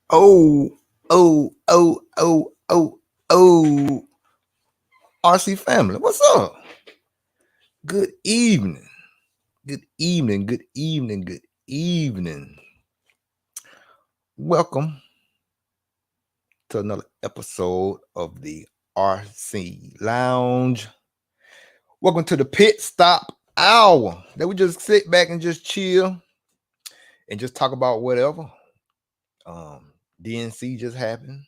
Oh, oh, oh, oh, oh, oh. RC family, what's up? Good evening. Good evening. Good evening. Good evening. Welcome to another episode of the RC Lounge. Welcome to the pit stop hour that we just sit back and just chill and just talk about whatever. DNC just happened.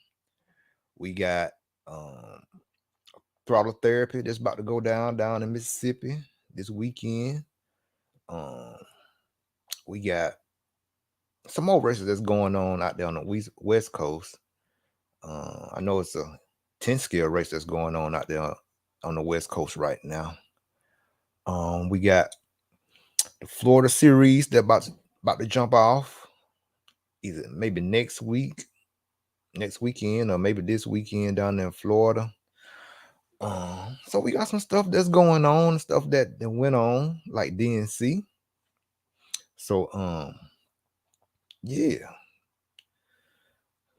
We got throttle therapy that's about to go down in Mississippi this weekend. We got some more races that's going on out there on the West Coast. I know it's a 10 scale race that's going on out there on the West Coast right now. We got the Florida series that about to jump off either maybe next weekend, or maybe this weekend down there in Florida. So we got some stuff that's going on, stuff that went on like DNC. So yeah,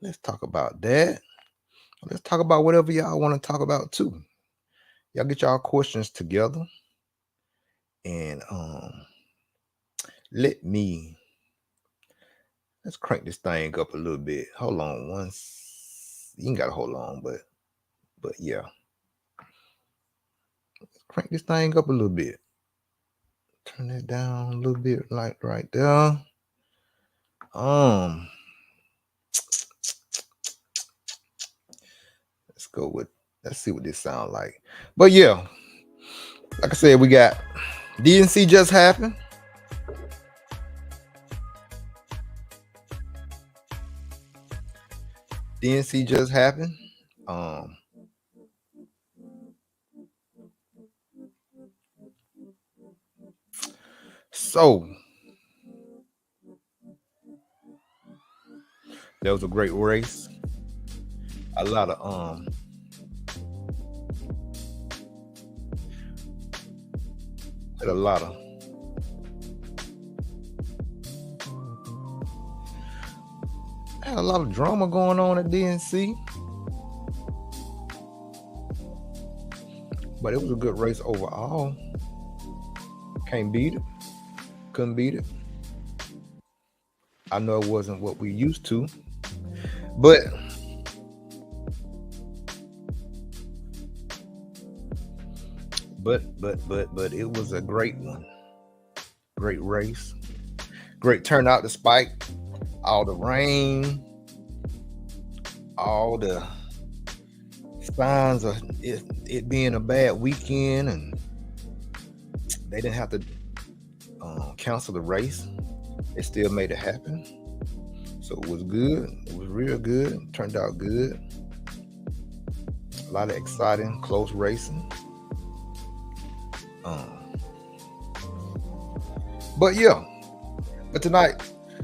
let's talk about that. Let's talk about whatever y'all want to talk about too. Y'all get y'all questions together, and let's crank this thing up a little bit. Hold on once. You ain't gotta hold on, but yeah. Let's crank this thing up a little bit. Turn that down a little bit, like right there. Let's see what this sounds like. But yeah, like I said, we got DNC just happened. DNC just happened. So that was a great race. A lot of had a lot of drama going on at DNC, but it was a good race overall. Can't beat it. Couldn't beat it. I know it wasn't what we used to, but it was a great one. Great race. Great turnout despite all the rain, all the signs of it being a bad weekend, and they didn't have to cancel the race. They still made it happen. So it was good. It was real good. It turned out good. A lot of exciting, close racing. But yeah. But tonight,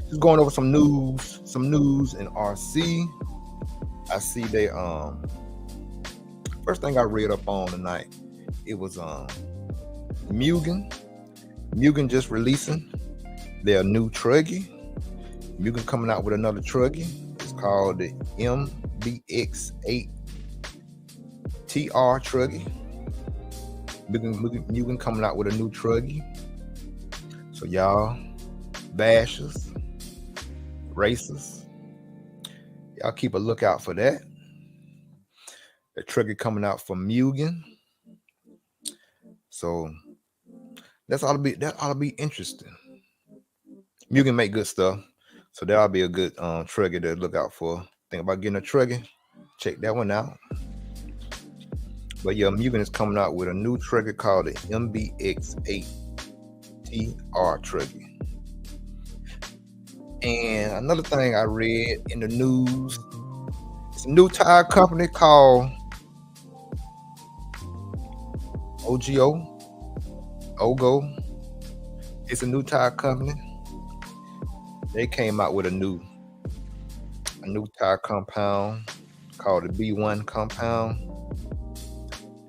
just going over some news in RC. I see they first thing I read up on tonight, it was Mugen just releasing their new truggy. Mugen coming out with another truggy. It's called the MBX8 TR truggy. Mugen coming out with a new truggy. So y'all bashers, racers, y'all keep a lookout for that. The truggy coming out from Mugen. So that ought to be interesting. You can make good stuff. So that'll be a good trigger to look out for. Think about getting a trigger. Check that one out. But yeah, Mugen is coming out with a new trigger called the MBX8TR trigger. And another thing I read in the news, it's a new tire company called OGO. It's a new tire company. They came out with a new tire compound called the B1 compound.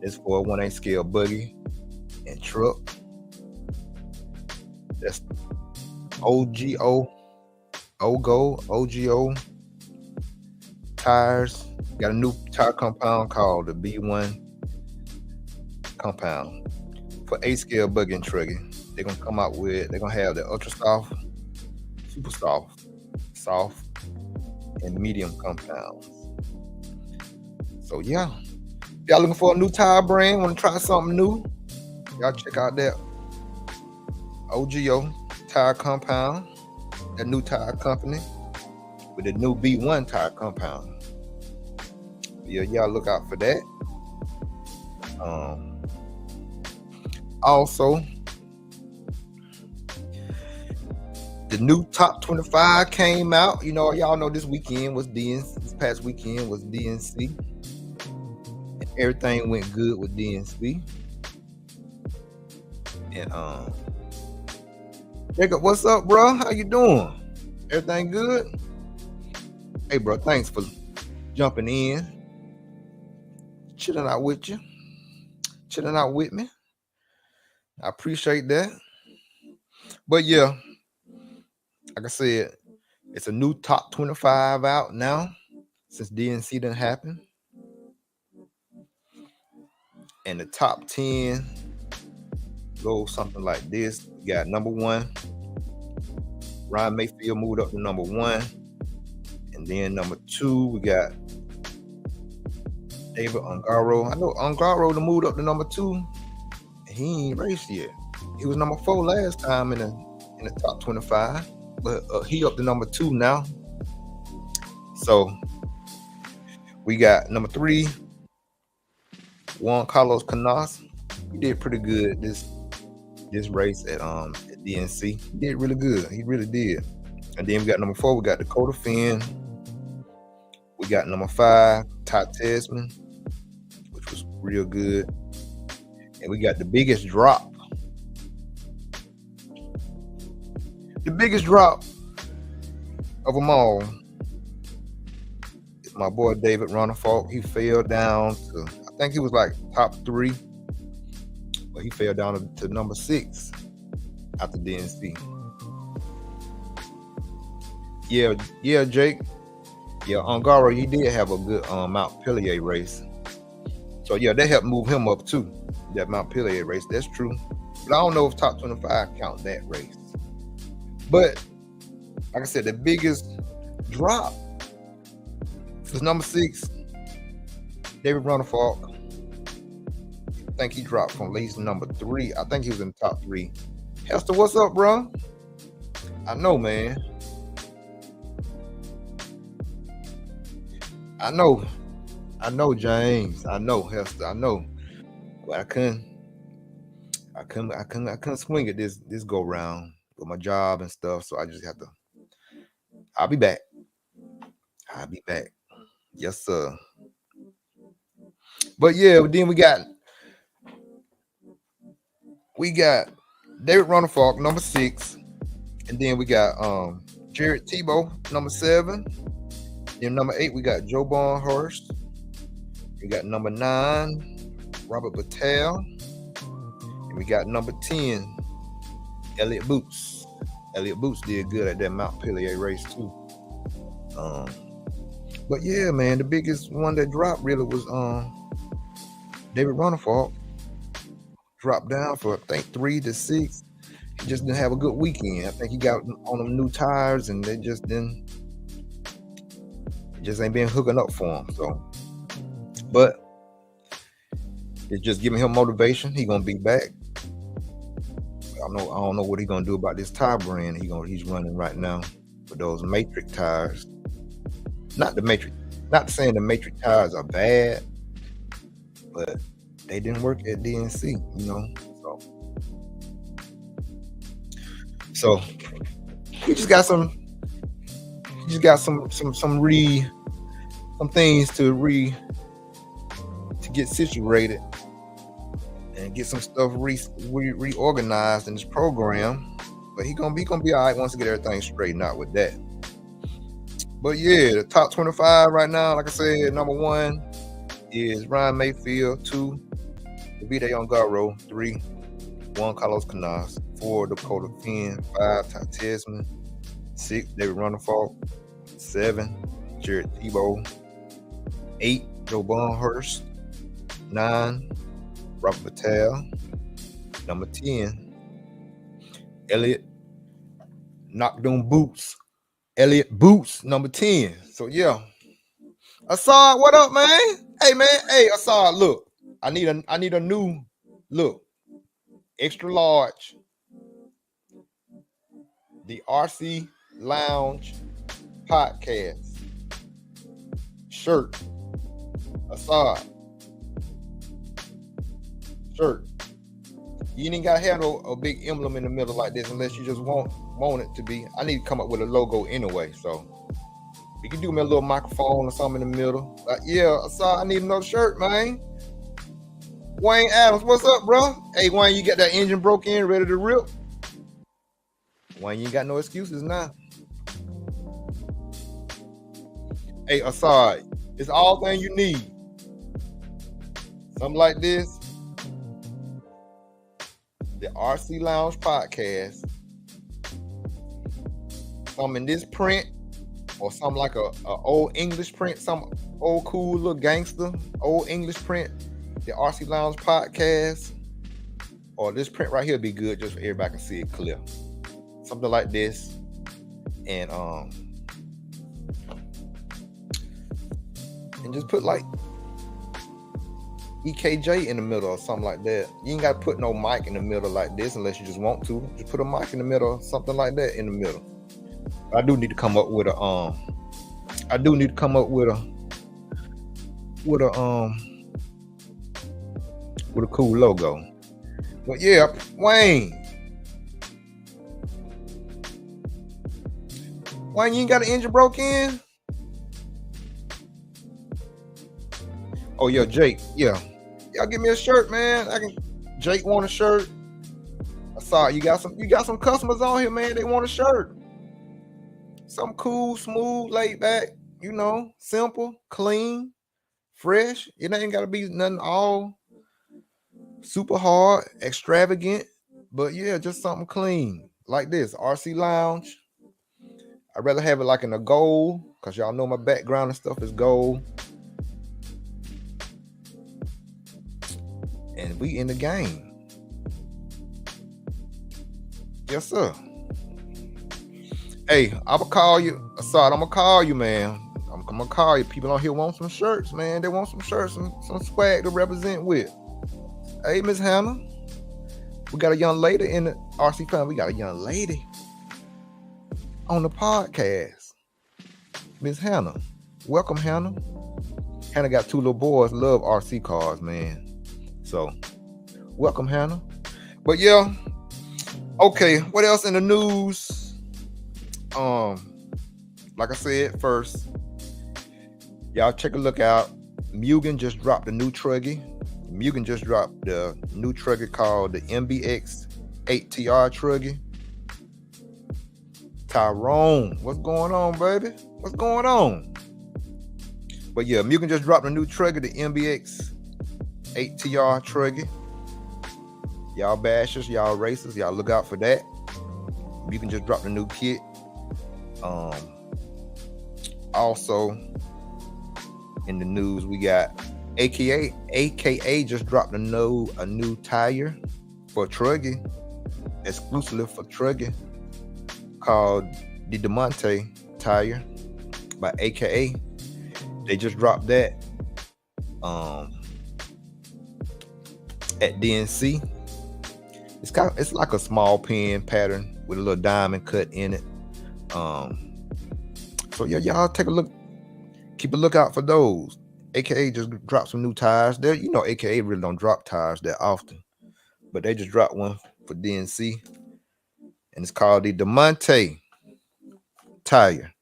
It's for a 1/8 scale buggy and truck. That's OGO tires. Got a new tire compound called the B1 compound for 8 scale buggy and trigger. They're gonna have the ultra soft, super soft, and medium compounds. So yeah, if y'all looking for a new tire brand, want to try something new, y'all check out that OGO tire compound, that new tire company with the new B1 tire compound. Yeah, y'all look out for that. Also, the new top 25 came out. You know, y'all know this past weekend was DNC. And everything went good with DNC. And Jacob, what's up, bro? How you doing? Everything good? Hey, bro, thanks for jumping in. Chilling out with me. I appreciate that. But yeah, like I said, it's a new top 25 out now since DNC didn't happen. And the top 10 goes something like this. We got number 1. Ryan Mayfield moved up to number 1. And then number 2, we got David Ongaro. I know Ongaro moved up to number 2. He ain't raced yet. He was number 4 last time in the top 25, but he up to number 2 now. So we got number 3, Juan Carlos Canas. He did pretty good this race at DNC. He did really good. He really did. And then we got number 4. We got Dakota Finn. We got number 5, Ty Tesman, which was real good. And we got the biggest drop. The biggest drop of them all is my boy David Ronnefalk. He fell down to, I think he was like top 3, but he fell down to number 6 after DNC. Yeah, Jake. Yeah, Ongaro, he did have a good Mount Pelier race. So yeah, that helped move him up too. That Mount Pelier race, that's true. But I don't know if top 25 count that race. But like I said, the biggest drop was number 6, David Ronnefalk. I think he dropped from least number 3. I think he was in the top 3. Hester, what's up, bro? I know, man. I know, James. I know, Hester. I know. But I couldn't swing it this go round with my job and stuff. So I just have to. I'll be back. Yes, sir. But yeah, then we got David Ronnefalk, number 6, and then we got Jared Tebow, number 7. Then number 8, we got Joe Barnhurst. We got number 9, Robert Patel. And we got number 10, Elliott Boots. Elliott Boots did good at that Mount Pelier race too. But yeah, man, the biggest one that dropped really was David Ronnefalk. Dropped down for I think 3 to 6. He just didn't have a good weekend. I think he got on them new tires and they just ain't been hooking up for him. So, but it's just giving him motivation. He gonna be back. I don't know what he's gonna do about this tire brand he's running right now with those Matrix tires. Not saying the Matrix tires are bad, but they didn't work at DNC, you know. So he just got some things to get situated and get some stuff reorganized in this program. But he gonna be all right once he get everything straightened out with that. But yeah, the top 25 right now, like I said, number 1 is Ryan Mayfield, 2 Davide Ongaro, 3 1 Carlos Canaz, 4 Dakota Finn, 5 Ty Tesman, 6 David Rutherford, 7 Jared Tebow, 8 Joe Bonhurst, 9 Robert Patel, number 10 Elliot Elliot Boots, number 10. So yeah, Assad, what up, man? Hey man, hey Assad, look, I need a new look, extra large, the RC Lounge podcast shirt. Assad, shirt. You ain't gotta have a big emblem in the middle like this unless you just want it to be. I need to come up with a logo anyway, so you can do me a little microphone or something in the middle. Like, yeah, Assad, I need another shirt, man. Wayne Adams, what's up, bro? Hey, Wayne, you got that engine broke in, ready to rip? Wayne, you ain't got no excuses now. Hey, Assad, it's all thing you need. Something like this. The RC Lounge podcast. Something in this print, or something like a old English print, some old cool little gangster, old English print. The RC Lounge podcast, or this print right here be good just for everybody can see it clear. Something like this, and just put like EKJ in the middle or something like that. You ain't got to put no mic in the middle like this unless you just want to. Just put a mic in the middle or something like that in the middle. I do need to come up with a cool logo. But yeah, Wayne, you ain't got an engine broke in? Oh yeah, Jake. Yeah, y'all give me a shirt, man. Jake want a shirt. I saw you got some customers on here, man. They want a shirt. Some cool, smooth, laid back, you know, simple, clean, fresh. It ain't gotta be nothing all super hard, extravagant, but yeah, just something clean like this. RC Lounge. I'd rather have it like in a gold, because y'all know my background and stuff is gold. And we in the game. Yes, sir. Hey, I'm gonna call you, Assad. I'm gonna call you, man. I'm gonna call you. People on here want some shirts, man. They want some shirts and some swag to represent with. Hey, Miss Hannah. We got a young lady in the RC family. We got a young lady on the podcast. Miss Hannah. Welcome, Hannah. Hannah got 2 little boys, love RC cars, man. So, welcome, Hannah. But yeah, okay, what else in the news? Like I said first, y'all check a look out. Mugen just dropped a new truggy. Mugen just dropped the new truggy called the MBX 8TR truggy. Tyrone, what's going on, baby? What's going on? But yeah, Mugen just dropped a new truggy, the MBX 8TR truggy. Y'all bashers, y'all racers, y'all look out for that. Mugen just dropped a new kit. Also in the news, we got AKA just dropped a new tire for truggy, exclusively for truggy, called the Demonte tire by AKA. They just dropped that at DNC. It's like a small pin pattern with a little diamond cut in it. So yeah, y'all take a look. Keep a lookout for those. AKA just dropped some new tires. There, AKA really don't drop tires that often, but they just dropped one for DNC, and it's called the Diamante tire.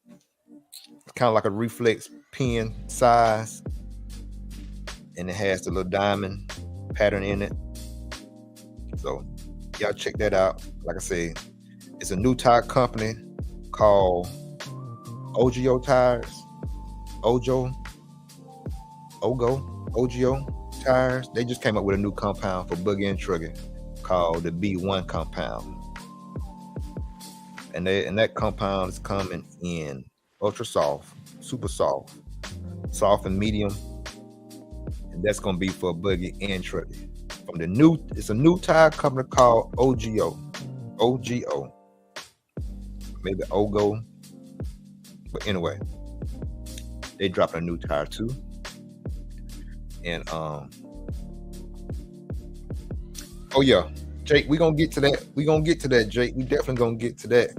It's kind of like a reflex pin size, and it has the little diamond pattern in it. So y'all check that out. Like I said, it's a new tire company called OGO Tires. Ogo Tires. They just came up with a new compound for buggy and truggy called the B1 compound. And that compound is coming in ultra soft, super soft, soft and medium. And that's gonna be for buggy and truggy. It's a new tire company called OGO. Maybe Ogo. But anyway, they dropped a new tire too. And oh yeah, Jake, we gonna get to that. Jake, we definitely gonna get to that.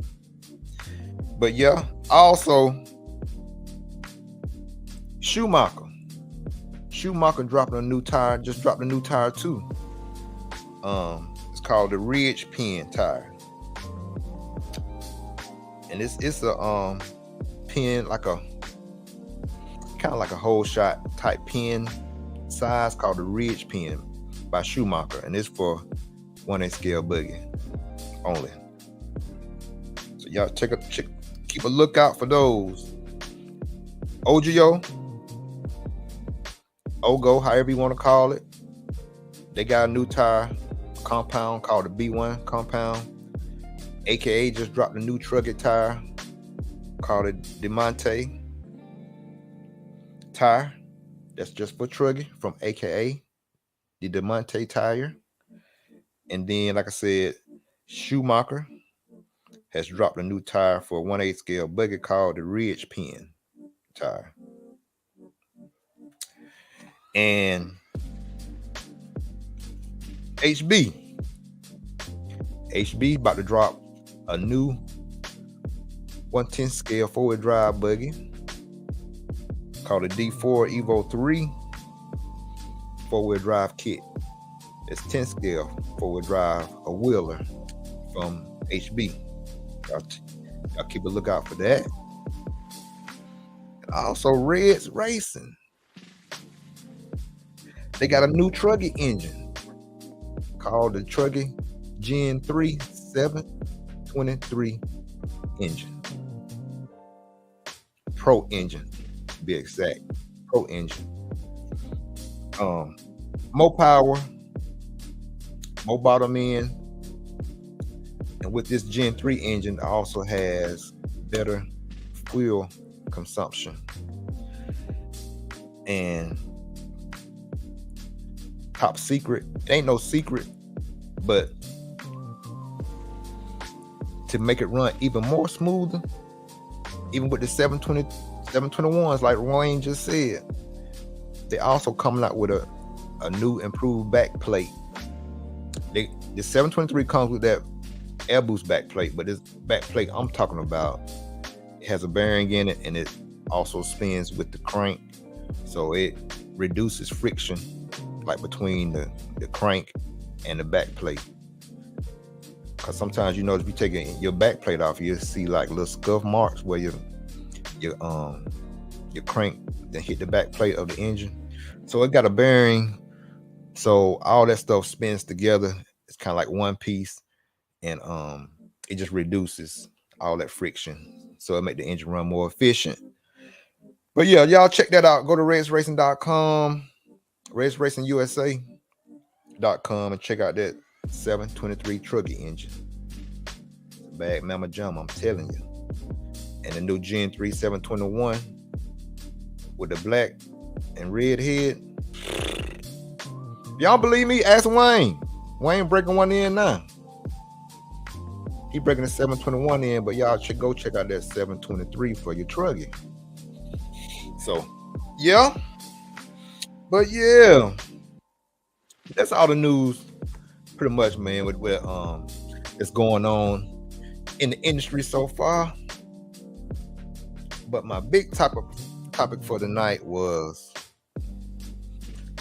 But yeah, also Schumacher dropping a new tire, just dropped a new tire too. It's called the Ridge Pin tire. And it's a pin, like a kind of like a whole shot type pin size called the Ridge Pin by Schumacher, and it's for 1/8 scale buggy only. So y'all keep a lookout for those. Ogo, however you want to call it. They got a new tire compound called the B1 compound. AKA just dropped a new truggy tire called the Diamante tire. That's just for truggy from AKA, the Diamante tire. And then, like I said, Schumacher has dropped a new tire for 1/8 scale buggy called the Ridge Pin tire. And HB about to drop a new 1/10 scale 4-wheel drive buggy called the D4 Evo 3 4-wheel drive kit. It's 10 scale 4-wheel drive, a wheeler from HB. Y'all keep a lookout for that. And also Reds Racing. They got a new truggy engine called the Truggy Gen 3 723 engine. Pro engine, to be exact. Pro engine. More power, more bottom end. And with this Gen 3 engine, it also has better fuel consumption. And top secret, it ain't no secret, but to make it run even more smoother, even with the 721s, like Wayne just said, they also coming out with a new improved back plate. The 723 comes with that air boost back plate, but this back plate I'm talking about, it has a bearing in it, and it also spins with the crank, so it reduces friction, like between the crank and the back plate. Because sometimes, if you take your back plate off, you'll see like little scuff marks where your crank then hit the back plate of the engine. So it got a bearing, so all that stuff spins together. It's kind of like one piece, and it just reduces all that friction, so it make the engine run more efficient. But yeah, y'all check that out. Go to redsracing.com, redsracingusa.com, and check out that 723 truggy engine. Bag mama jam, I'm telling you. And the new Gen 3 721 with the black and red head. If y'all believe me, ask Wayne. Wayne breaking one in now. He breaking the 721 in, but y'all should go check out that 723 for your truggy. So, yeah. But yeah, That's all the news, pretty much, man. With that's going on in the industry so far. But my big topic for tonight was: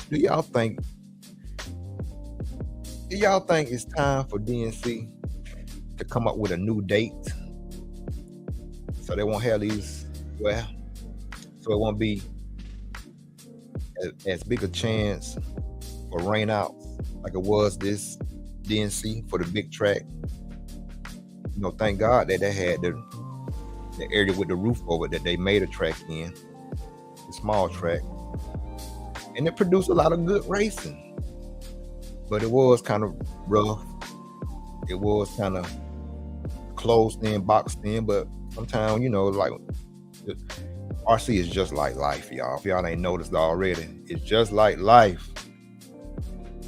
Do y'all think it's time for DNC to come up with a new date so they won't have these? Well, so it won't be as big a chance for rain outs like it was this DNC for the big track. Thank God that they had the area with the roof over it that they made a track in, the small track, and it produced a lot of good racing. But it was kind of rough. It was kind of closed in, boxed in. But sometimes, like RC is just like life, y'all. If y'all ain't noticed already, it's just like life.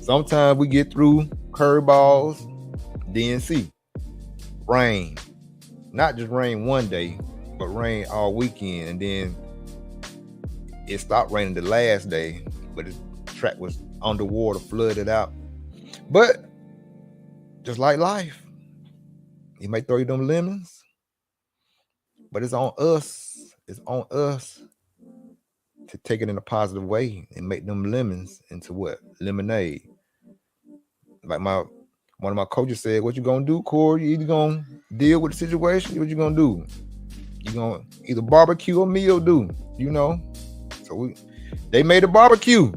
Sometimes we get through curveballs, DNC, rain. Not just rain one day, but rain all weekend. And then it stopped raining the last day, but the track was underwater, flooded out. But just like life, he may throw you them lemons, but it's on us. It's on us to take it in a positive way and make them lemons into what? Lemonade. Like one of my coaches said, "What you gonna do, Corey? You either gonna deal with the situation, what you gonna do? You gonna either barbecue or meal do, So they made a barbecue.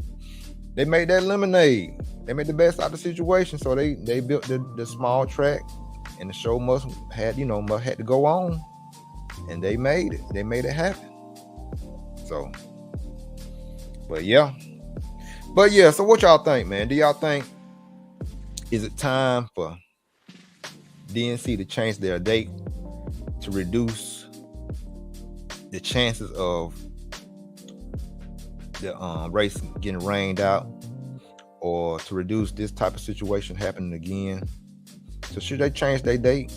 They made that lemonade. They made the best out of the situation. So they built the small track, and the show must had to go on, and they made it. They made it happen. So, but yeah. So what y'all think, man? Do y'all think is it time for DNC to change their date to reduce the chances of the race getting rained out, or to reduce this type of situation happening again? So should they change their date?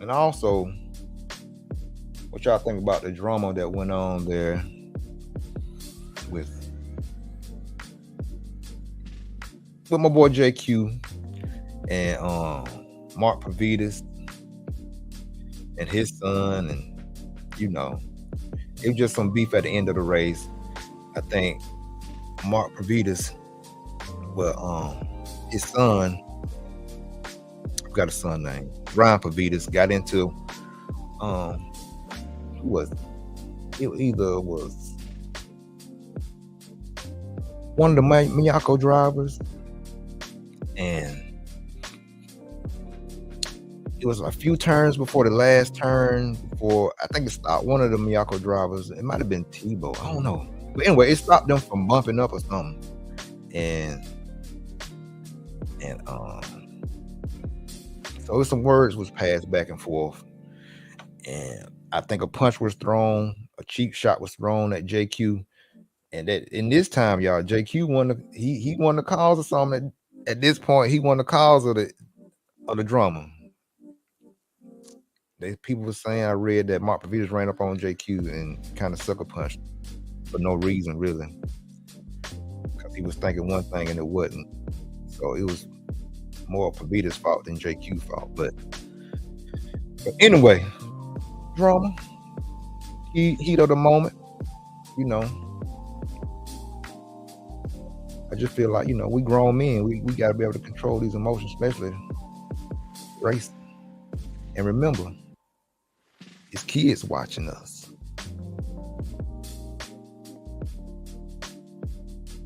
And also, what y'all think about the drama that went on there with my boy JQ and Mark Pavitas and his son, and it was just some beef at the end of the race. I think Mark Pavitas, his son, I've got a son named Ryan Pavitas, got into who was it? It either was one of the Miyako drivers, and it was a few turns before the last turn. I think it stopped one of the Miyako drivers. It might have been Tebow. I don't know. But anyway, it stopped them from bumping up or something. And so some words was passed back and forth. And I think a punch was thrown, a cheap shot was thrown at JQ. And that in this time, y'all, JQ won he won the cause or something. At this point, he won the cause of the drama. People were saying, I read that Mark Pavitas ran up on JQ and kind of sucker punched for no reason, really, because he was thinking one thing and it wasn't. So it was more Pavitas' fault than JQ's fault. But anyway, drama, heat of the moment. I just feel like we grown men. We got to be able to control these emotions, especially race. And remember, it's kids watching us.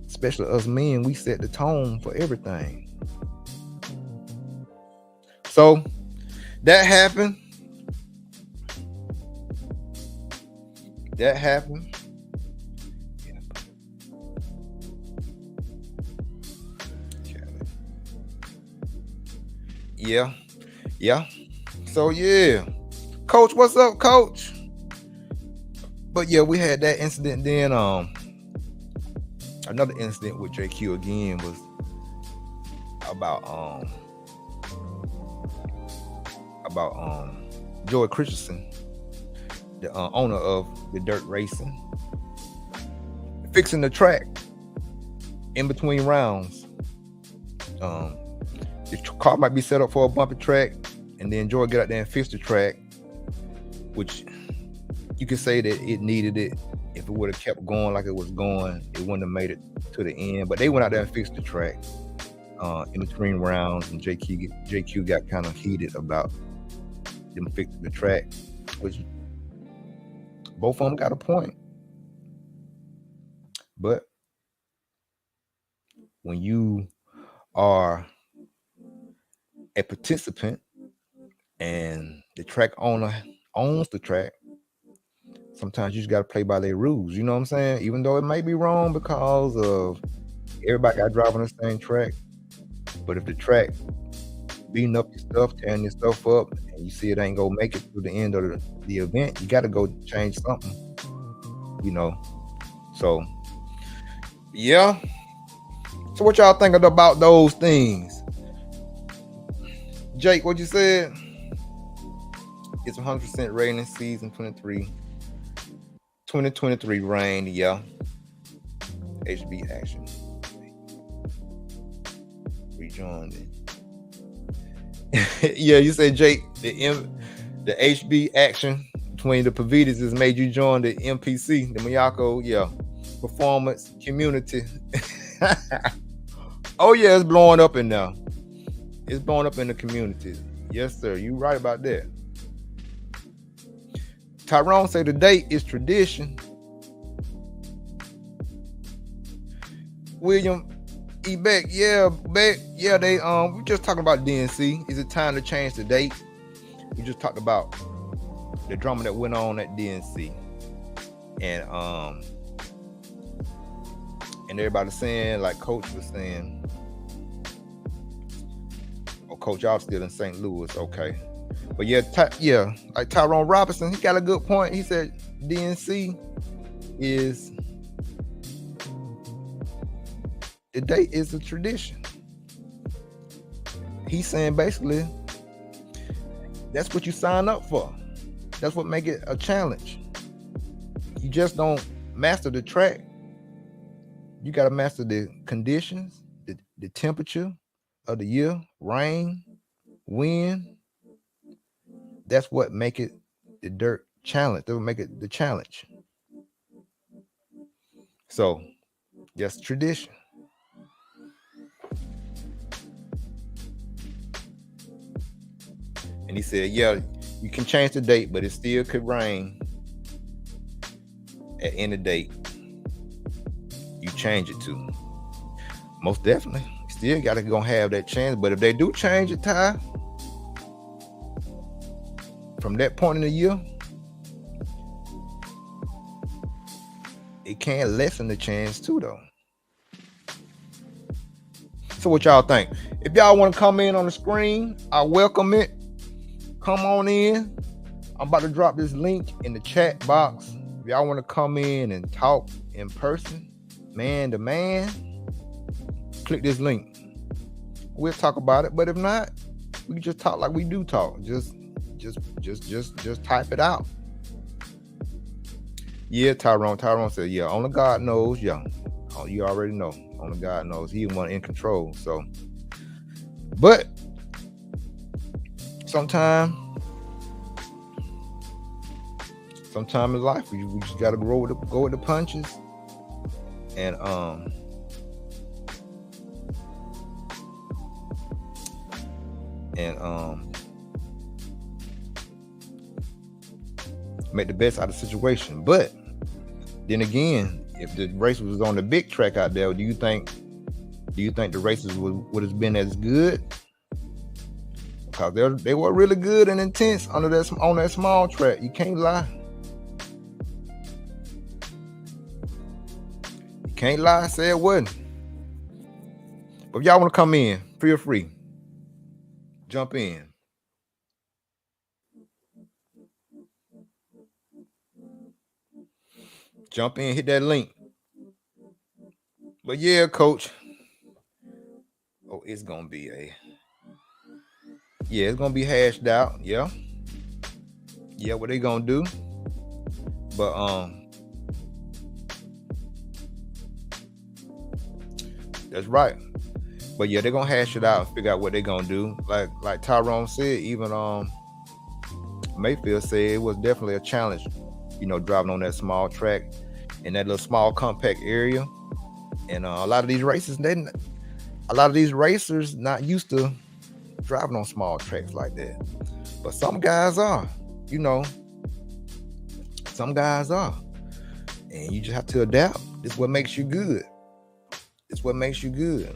Especially us men, we set the tone for everything. So that happened. Yeah. So yeah. Coach, what's up, Coach? But yeah, we had that incident. Then another incident with JQ again was about Joey Christensen, the owner of the Dirt Racing, fixing the track in between rounds. The car might be set up for a bumpy track, and then Joy get out there and fix the track, which you could say that it needed it. If it would have kept going like it was going, it wouldn't have made it to the end. But they went out there and fixed the track in between rounds, and JQ got kind of heated about them fixing the track, which both of them got a point. But when you are a participant and the track owner owns the track, sometimes you just got to play by their rules. You know what I'm saying? Even though it may be wrong because of everybody got driving the same track. But if the track beating up your stuff, tearing your stuff up, and you see it ain't gonna make it through the end of the event, you got to go change something. You know? So, yeah. So what y'all thinking about those things? Jake, what you said? It's 100% raining season 2023 rain, yeah. HB action. Rejoined it. Yeah, you said, Jake, the HB action between the Pavitas has made you join the MPC, the Miyako, yeah, performance community. Oh yeah, it's blowing up in there. It's blowing up in the community. Yes, sir. You right about that. Tyrone say the date is tradition. William E. Beck, they we just talking about DNC. Is it time to change the date? We just talked about the drama that went on at DNC. And everybody saying, like Coach was saying, Coach, y'all still in St. Louis, okay. But like Tyrone Robinson, he got a good point. He said DNC is, the date is a tradition. He's saying basically that's what you sign up for. That's what make it a challenge. You just don't master the track. You got to master the conditions, the temperature of the year, rain, wind. That's what make it the dirt challenge. That would make it the challenge. So that's tradition. And he said, yeah, you can change the date, but it still could rain at any date you change it to. Most definitely. Still got to go have that chance. But if they do change it, Ty, from that point in the year, it can lessen the chance too, though. So what y'all think? If y'all want to come in on the screen, I welcome it. Come on in. I'm about to drop this link in the chat box. If y'all want to come in and talk in person, man to man, click this link. We'll talk about it. But if not, we can just talk like we do talk. Just type it out. Yeah, Tyrone said, yeah, only God knows. Yeah, oh, you already know. Only God knows. He the one in control. So, but sometime in life, we just gotta go with the punches, and make the best out of the situation. But then again, if the race was on the big track out there, do you think the races would have been as good? Because they were really good and intense on that small track. You can't lie. You can't lie. Say it wasn't. But if y'all want to come in, feel free. Jump in. Jump in, hit that link. But yeah, Coach. Oh, it's gonna be it's gonna be hashed out. Yeah, what they gonna do? But that's right. But yeah, they're gonna hash it out and figure out what they're gonna do. Like Tyrone said, even Mayfield said it was definitely a challenge, driving on that small track in that little small compact area. And a lot of these racers not used to driving on small tracks like that. But some guys are, some guys are. And you just have to adapt. It's what makes you good. It's what makes you good.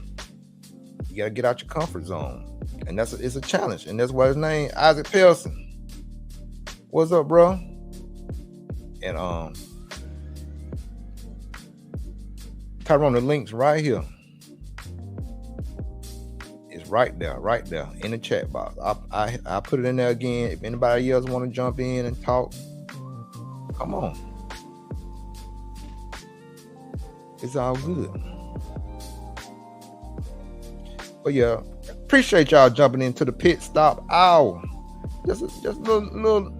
You gotta get out your comfort zone. And it's a challenge. And that's why his name, Isaac Pelson. What's up, bro? And Tyrone, the link's right here. It's right there in the chat box. I put it in there again. If anybody else want to jump in and talk, come on. It's all good. But yeah, appreciate y'all jumping into the pit stop hour. Just a little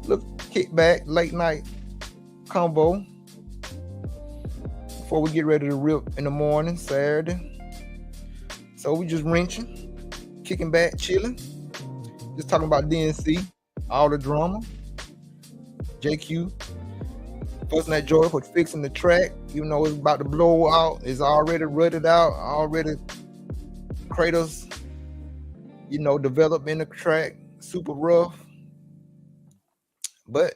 kickback, late night combo before we get ready to rip in the morning, Saturday. So we just wrenching, kicking back, chilling, just talking about DNC, all the drama. JQ, fussing that Joy for fixing the track, even though it's about to blow out, it's already rutted out, already craters, developed in the track, super rough. But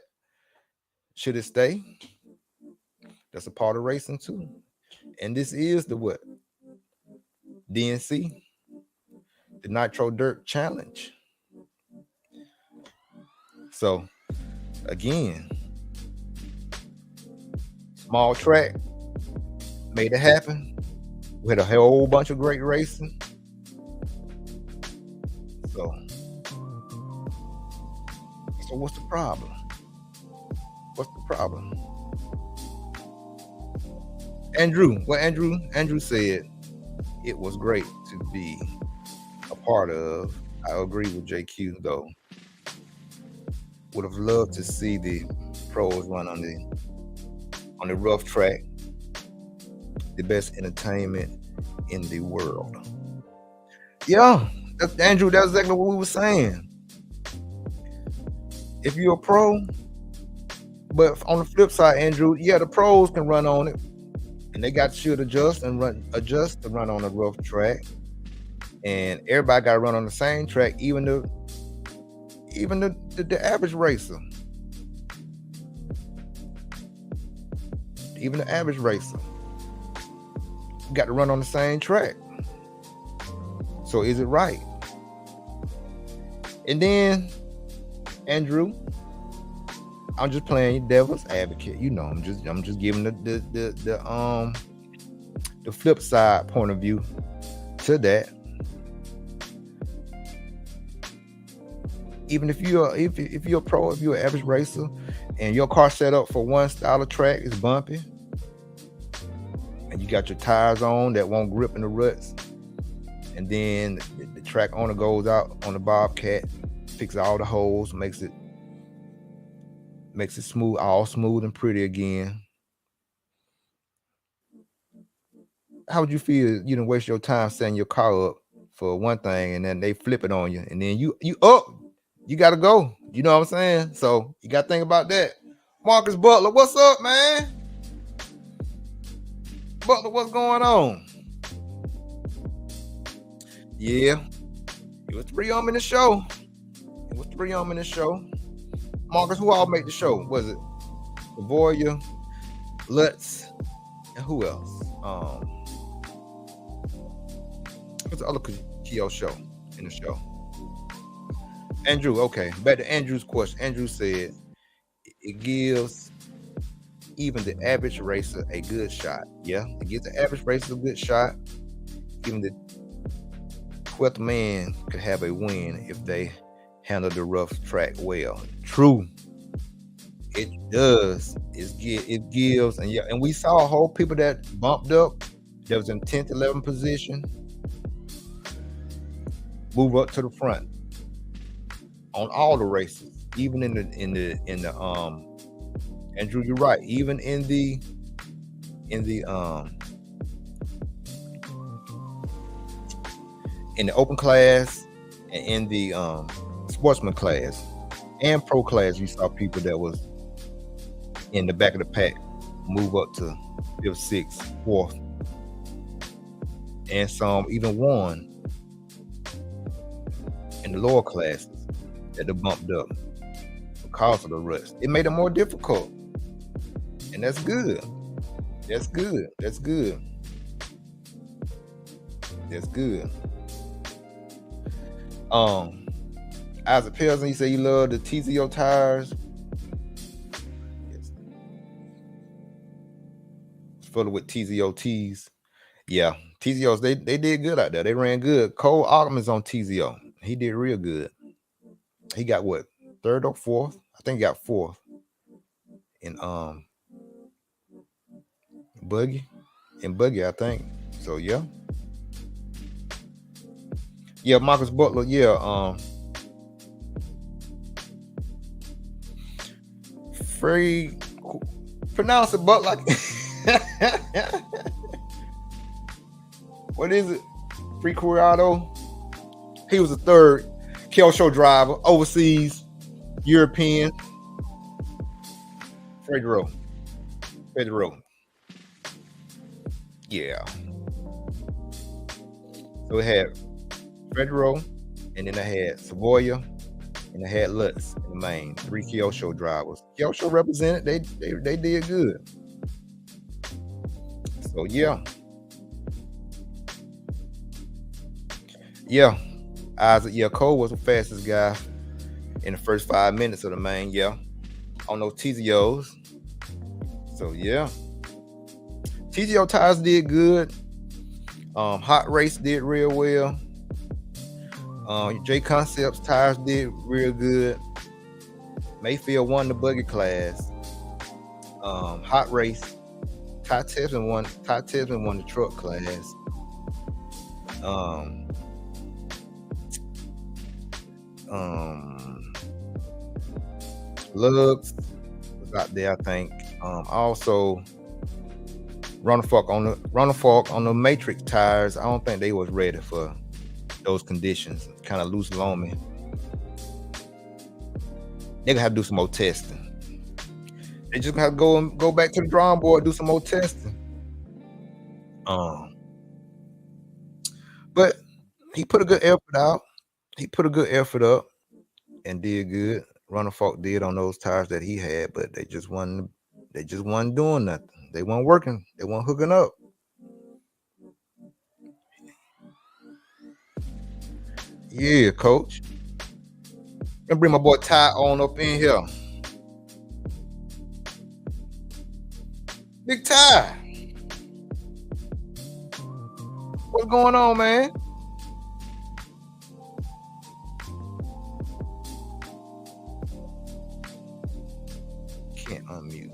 should it stay? That's a part of racing too. And this is the what? DNC, the Nitro Dirt Challenge. So again, small track, made it happen. We had a whole bunch of great racing. So what's the problem? What's the problem? Andrew said it was great to be a part of. I agree with JQ though. Would have loved to see the pros run on the rough track. The best entertainment in the world. Yeah, that's exactly what we were saying. If you're a pro, but on the flip side, Andrew, yeah, the pros can run on it, and they got to adjust to run on a rough track, and everybody got to run on the same track, even the average racer. Even the average racer got to run on the same track. So is it right? And then, Andrew, I'm just playing devil's advocate. I'm just giving the flip side point of view to that. Even if you're a pro, if you're an average racer, and your car set up for one style of track is bumpy, and you got your tires on that won't grip in the ruts, and then the track owner goes out on the Bobcat, fixes all the holes, makes it smooth, all smooth and pretty again. How would you feel? You didn't waste your time setting your car up for one thing, and then they flip it on you, and then you gotta go. You know what I'm saying? So you gotta think about that. Marcus Butler, what's up, man? Butler, what's going on? Yeah, it was 3 in the show. Marcus, who all made the show? Was it Savoya, Lutz, and who else? What's the other Keo show in the show? Andrew, okay. Back to Andrew's question. Andrew said it gives even the average racer a good shot. Yeah, it gives the average racer a good shot. Even the 12th man could have a win if they handle the rough track well. True. It does. It gives, and we saw a whole people that bumped up, that was in 10th, 11th position, move up to the front on all the races, even in the Andrew, you're right. Even in the in the open class and in the sportsman class and pro class, you saw people that was in the back of the pack move up to 5th, 6th, 4th, and some even won in the lower classes that they bumped up because of the rust. It made it more difficult, and that's good. That's good. That's good. That's good. Isaac Pelson, you say you love the TZO tires. Yes. It's full with TZOTs. Yeah, TZOs, they did good out there. They ran good. Cole Altman's on TZO. He did real good. He got what, 3rd or 4th? I think he got 4th in buggy. In buggy, I think. So yeah. Yeah, Marcus Butler, yeah. Free, pronounce it, but like what is it? Free Curado. He was a 3rd Kelso driver, overseas, European. Fedro. Yeah. So we had Fedro, and then I had Savoya, and I had Lutz in the main. 3 Kyosho drivers. Kyosho represented. They did good. So yeah. Yeah. Isaac, yeah, Cole was the fastest guy in the first 5 minutes of the main, yeah. On those TZOs. So yeah. TZO tires did good. Hot Race did real well. J Concepts tires did real good. Mayfield won the buggy class. Hot Race. Ty Tibbs won the truck class. Lugs was out there, I think. Also Runnerfolk on the Matrix tires. I don't think they was ready for those conditions. Kind of loose loamy. They're gonna have to do some more testing. They just have to go back to the drawing board, do some more testing. But he put a good effort out. He put a good effort up and did good. Runnerfolk did on those tires that he had, but they just wasn't doing nothing. They weren't working. They weren't hooking up. Yeah, coach. Let me bring my boy Ty on up in here. Big Ty. What's going on, man? Can't unmute.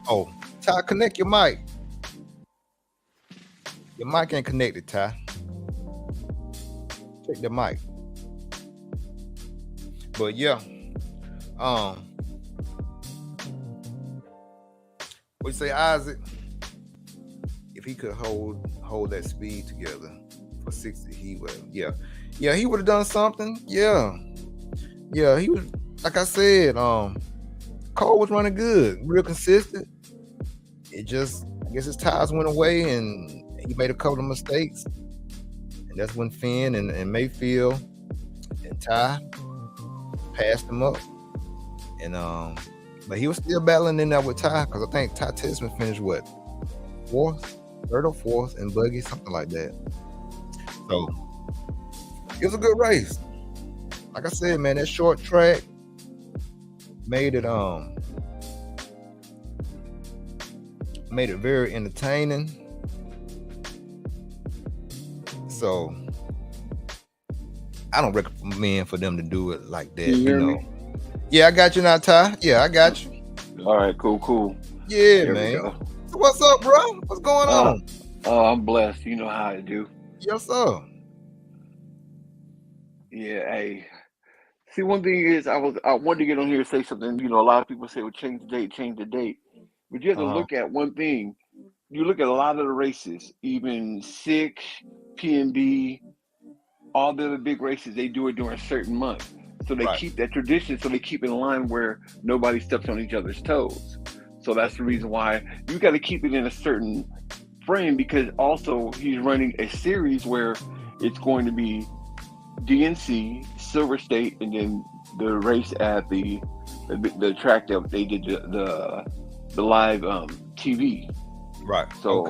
Oh, Ty, connect your mic. Your mic ain't connected, Ty. Check the mic. But yeah, what you say, Isaac? If he could hold that speed together for 60, he would. Yeah, he would have done something. Yeah, he was. Like I said, Cole was running good, real consistent. It just, I guess his tires went away and he made a couple of mistakes. And that's when Finn and Mayfield and Ty passed him up. And but he was still battling in there with Ty, because I think Ty Tisman finished what? 4th, 3rd or 4th in buggy, something like that. So it was a good race. Like I said, man, that short track made it very entertaining. So I don't recommend for them to do it like that. You hear me? Yeah, I got you now, Ty. Yeah, I got you. All right, cool. Yeah, man. So what's up, bro? What's going on? I'm blessed. You know how I do. Yes, sir. Yeah, hey. See, one thing is, I wanted to get on here and say something. You know, a lot of people say, well, change the date. But you have to look at one thing. You look at a lot of the races, even 6, PNB, all the other big races, they do it during a certain month. So they keep that tradition, so they keep in line where nobody steps on each other's toes. So that's the reason why you got to keep it in a certain frame, because also he's running a series where it's going to be DNC, Silver State, and then the race at the track that they did the live TV. Right. So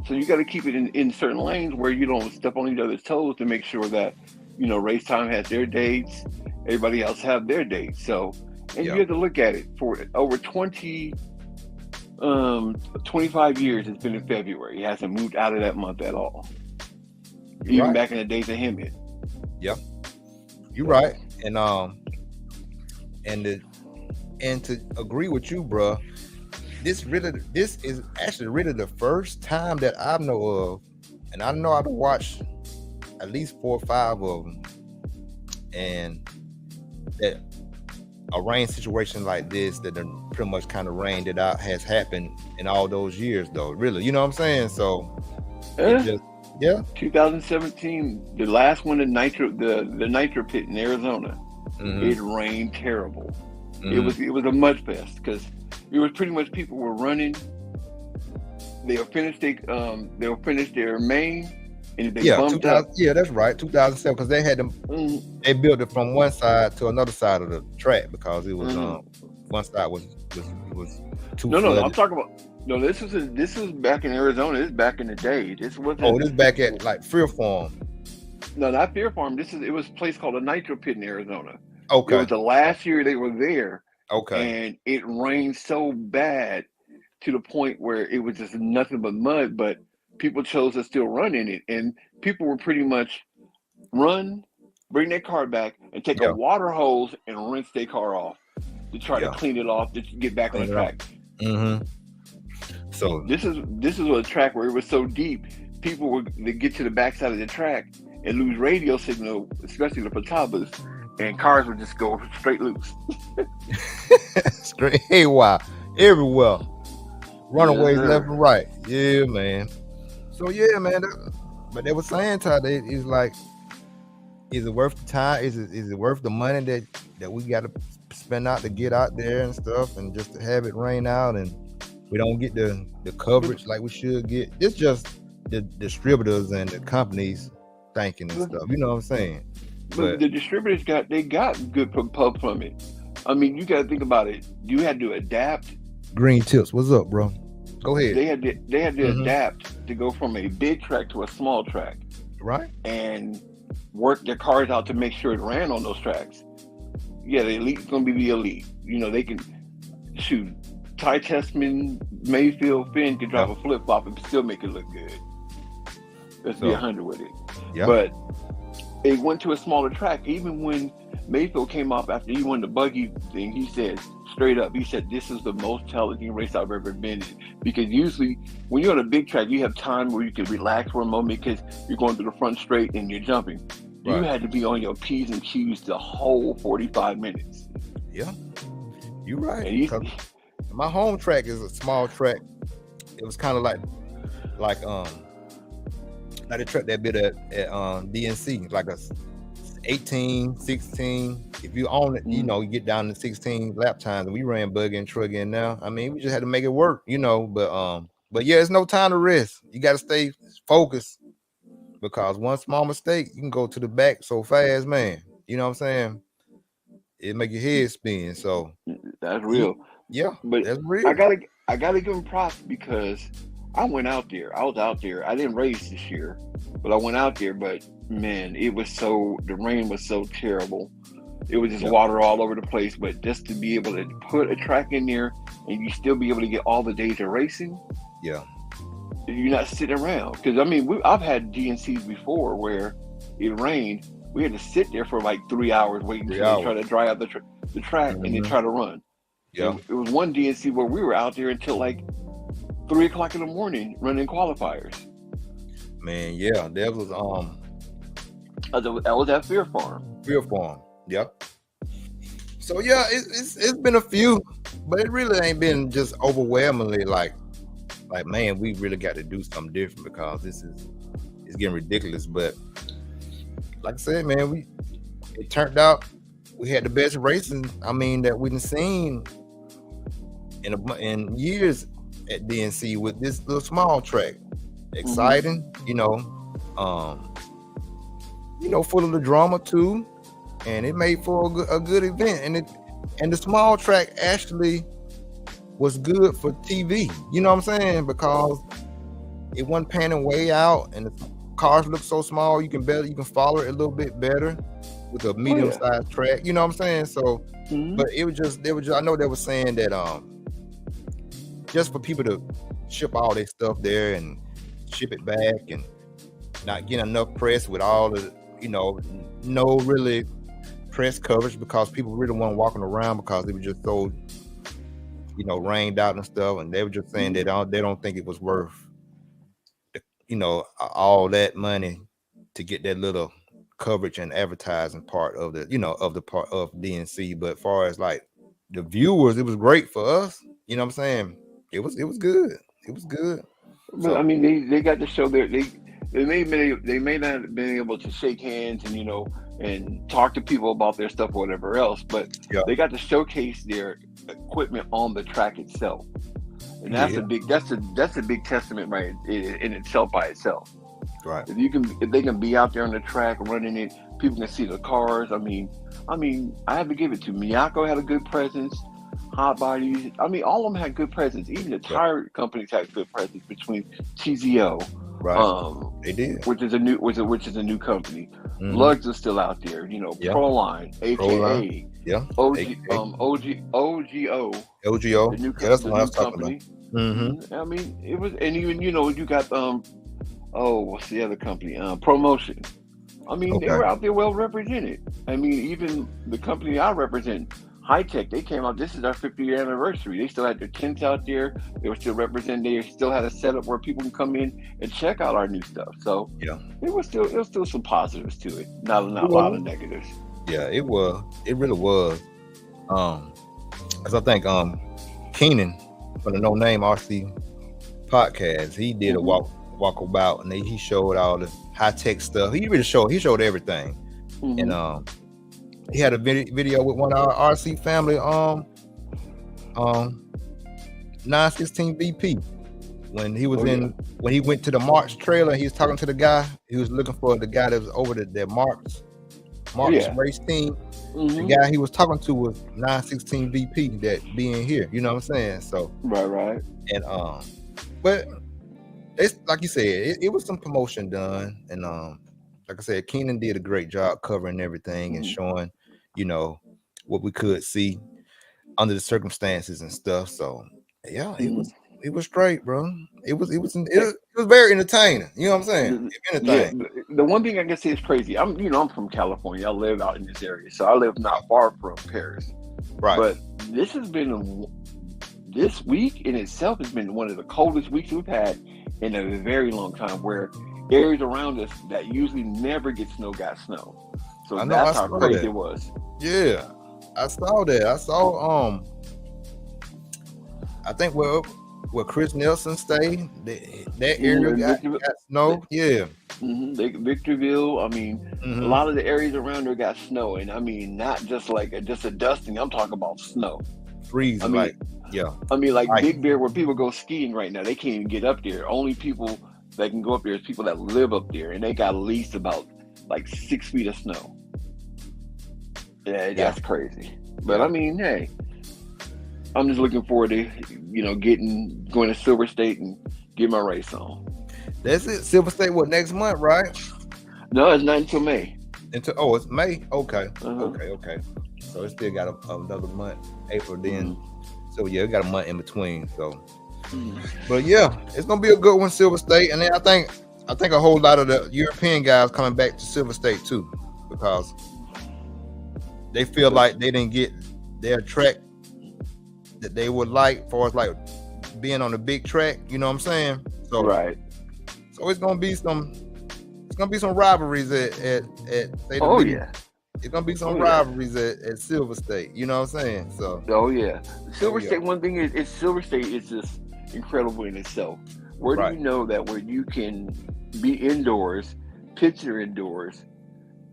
so you got to keep it in certain lanes where you don't step on each other's toes to make sure that, you know, race time has their dates, everybody else have their dates. So, and you have to look at it for over 25 years. It's been in February. He hasn't moved out of that month at all. Even back in the days of him. Yep. You're right. And to agree with you, bro, this is actually really the first time that I know of, and I know I've watched at least 4 or 5 of them, and that a rain situation like this that pretty much kind of rained it out has happened in all those years, though. Really, you know what I'm saying? So, 2017, the last one, the nitro pit in Arizona, it rained terrible. It was a mud fest, because it was pretty much people were running. They'll finish their main, and they bumped up. Yeah, that's right. 2007, because they had them. They built it from one side to another side of the track, because it was one side was too. No, I'm talking about. No, this was back in Arizona. This is back in the day. This wasn't. Oh, this is back at like Fear Farm. No, not Fear Farm. It was a place called a Nitro Pit in Arizona. Okay. It was the last year they were there. Okay. And it rained so bad to the point where it was just nothing but mud, but people chose to still run in it. And people were pretty much run, bring their car back, and take a water hose and rinse their car off to try to clean it off to get back on the track. So this is a track where it was so deep, people would get to the backside of the track and lose radio signal, especially the Patabas, and cars would just go straight loose. Straight haywire everywhere. Runaways left and right. Yeah, man. So yeah, man. But they were saying, Todd, it's like, is it worth the time? Is it worth the money that we got to spend out to get out there and stuff, and just to have it rain out, and we don't get the coverage like we should get? It's just the distributors and the companies thinking and stuff. You know what I'm saying? But the distributors got good pub from it. I mean, you got to think about it. You had to adapt. Green Tips, what's up, bro? Go ahead. They had to adapt to go from a big track to a small track, right? And work their cars out to make sure it ran on those tracks. Yeah, the elite's gonna be the elite. You know, they can shoot. Ty Testman, Mayfield, Finn could drive a flip flop and still make it look good. Let's be 100 with it. Yeah. But it went to a smaller track. Even when Mayfield came off after he won the buggy thing, he said straight up, this is the most challenging race I've ever been in. Because usually when you're on a big track, you have time where you can relax for a moment because you're going through the front straight and you're jumping. Right. You had to be on your P's and Q's the whole 45 minutes. Yeah, you're right. My home track is a small track. It was kind of like the track that bit at DNC, like a 18, 16. If you own it, you know, you get down to 16 lap times. And we ran buggy and truck in now. I mean, we just had to make it work, you know. But yeah, it's no time to rest. You got to stay focused, because one small mistake, you can go to the back so fast, man. You know what I'm saying? It make your head spin. So that's real. Yeah, but that's real. I gotta give him props, because I went out there. I was out there. I didn't race this year, but I went out there. But man, the rain was so terrible. It was just water all over the place. But just to be able to put a track in there and you still be able to get all the days of racing. Yeah. You're not sitting around. Because I mean, I've had DNCs before where it rained. We had to sit there for like 3 hours waiting to try to dry out the track and then try to run. Yeah. It was one DNC where we were out there until like 3 o'clock in the morning running qualifiers. Man, yeah, that was that was at Fear Farm. Fear Farm, yep. So yeah, it's been a few, but it really ain't been just overwhelmingly like man, we really got to do something different, because this it's getting ridiculous. But like I said, man, it turned out we had the best racing. I mean, that we've seen in years at DNC with this little small track. Exciting, full of the drama too, and it made for a good event. And the small track actually was good for TV. You know what I'm saying? Because it wasn't panning way out, and the cars look so small you can follow it a little bit better with a medium-sized track. You know what I'm saying? So, but it was just I know they were saying that just for people to ship all their stuff there and ship it back and not get enough press with all the no really press coverage, because people really weren't walking around because it was just so rained out and stuff, and they were just saying that they don't think it was worth all that money to get that little coverage and advertising part of the part of DNC. But as far as like the viewers, it was great for us. You know what I'm saying? It was good. It was good. But so, I mean, they got to show they may not have been able to shake hands and and talk to people about their stuff or whatever else, but they got to showcase their equipment on the track itself, and that's a big testament right in itself by itself. Right. If they can be out there on the track running it, people can see the cars. I mean, I have to give it to Miyako had a good presence. Hot Bodies, I mean, all of them had good presence. Even the tire companies had good presence between TZO, right? They did, which is a new company. Lugs are still out there, Proline, AKA, OGO, the new that's the one I was talking company. About. I mean, it was, and even you got what's the other company? Promotion. I mean, they were out there well represented. I mean, even the company I represent, High Tech, they came out. This is our 50th anniversary. They still had their tents out there. They were still representing. They still had a setup where people can come in and check out our new stuff. So it was still some positives to it. Not a lot of negatives. Yeah, it was. It really was. As I think Keenan from the No Name RC podcast, he did a walk about, and he showed all the high tech stuff. He showed everything, and he had a video with one of our RC family, 916 VP, when he was when he went to the March trailer. He was talking to the guy. He was looking for the guy that was over the March race team. The guy he was talking to was 916 VP that being here. You know what I'm saying? So right. And but it's like you said, it was some promotion done, and like I said, Keenan did a great job covering everything and showing, what we could see under the circumstances and stuff. So it was straight, bro. It was very entertaining. You know what I'm saying? The one thing I can say is crazy. I'm from California. I live out in this area, so I live not far from Paris. Right. But this week in itself has been one of the coldest weeks we've had in a very long time, where areas around us that usually never get snow got snow. So that's how crazy it was. Yeah, I saw that. I saw I think where Chris Nelson stayed, that area got snow. Yeah. Victorville. I mean, a lot of the areas around there got snow, and I mean, not just like just a dusting. I'm talking about snow. Freezing. Big Bear, where people go skiing right now, they can't even get up there. Only people that can go up there is people that live up there, and they got at least about like 6 feet of snow. Yeah, that's crazy. But I mean, hey, I'm just looking forward to going to Silver State and get my race on. That's it. Silver State, next month, right? No, it's not until May. It's May. Okay. Okay. So it still got another month, April then. So yeah, we got a month in between. So, but yeah, it's gonna be a good one, Silver State. And then I think a whole lot of the European guys coming back to Silver State too, because they feel like they didn't get their track that they would like, as far as like being on the big track. You know what I'm saying? So right. So it's gonna be some rivalries at it's gonna be some rivalries at Silver State. You know what I'm saying? So Silver State. One thing is Silver State is just incredible in itself. Where do you know that where you can be indoors, picture indoors.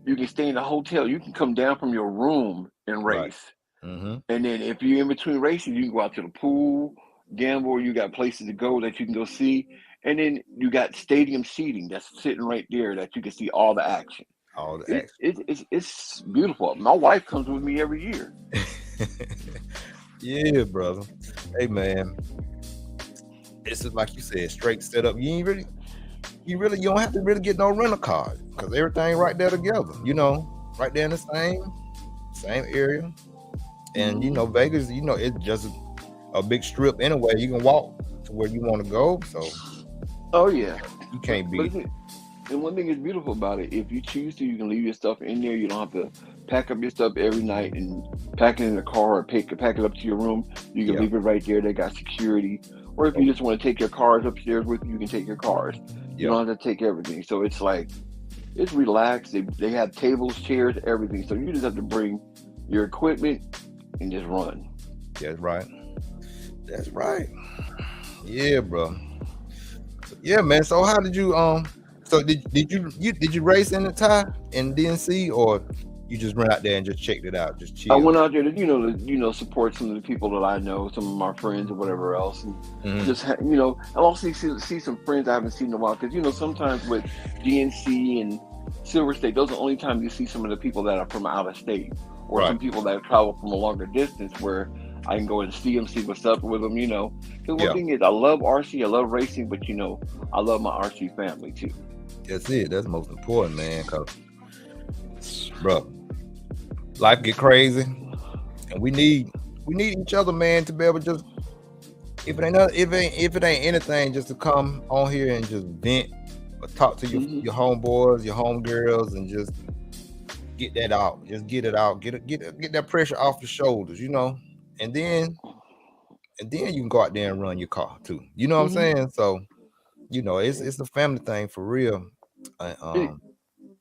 You can stay in a hotel. You can come down from your room and Right. race. Mm-hmm. And then if you're in between races, you can go out to the pool, gamble. You got places to go that you can go see. And then you got stadium seating that's sitting right there that you can see all the action. All the It, action. it's beautiful. My wife comes with me every year. Yeah, brother. Hey, man. It's just like you said, straight setup. You don't have to really get no rental car because everything right there together. Right there in the same area. And Vegas, it's just a big strip anyway. You can walk to where you want to go. So Oh yeah. you can't But beat it. and one thing is beautiful about it, if you choose to, you can leave your stuff in there. You don't have to pack up your stuff every night and pack it in the car or pack it up to your room. You can Yeah. leave it right there. They got security. Or if you just want to take your cars upstairs with you, you can take your cars. You Yeah. don't have to take everything. So it's like, it's relaxed. They have tables, chairs, everything. So you just have to bring your equipment and just run. That's right. That's right. Yeah, bro. Yeah, man. So how did you so did you race in the tie in DNC, or you just went out there and just checked it out, just I chill? went out there to support some of the people that I know, some of my friends or whatever else, and just and also see some friends I haven't seen in a while. Because sometimes with DNC and Silver State, those are the only times you see some of the people that are from out of state, or Right. some people that have traveled from a longer distance where I can go and see them, see what's up with them. Because one thing is, I love RC, I love racing, but I love my RC family too. That's it. That's most important, man. Cause, bro, life get crazy, and we need each other, man, to be able to just if it ain't anything, just to come on here and just vent or talk to your homeboys, your homegirls, and just get that out. Just get it out. Get that pressure off your shoulders, and then you can go out there and run your car too. You know what I'm saying? So it's a family thing for real.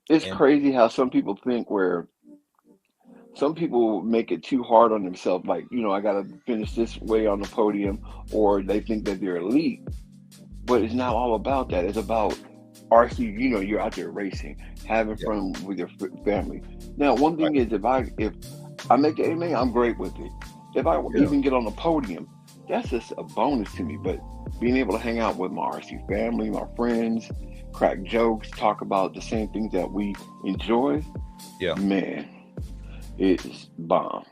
It's And crazy how some people think where some people make it too hard on themselves. Like, I got to finish this way on the podium, or they think that they're elite. But it's not all about that. It's about RC. You're out there racing, having fun with your family. Now, one thing is, if I make the AMA, I'm great with it. If I even get on the podium, that's just a bonus to me. But being able to hang out with my RC family, my friends, crack jokes, talk about the same things that we enjoy, man, it's bomb.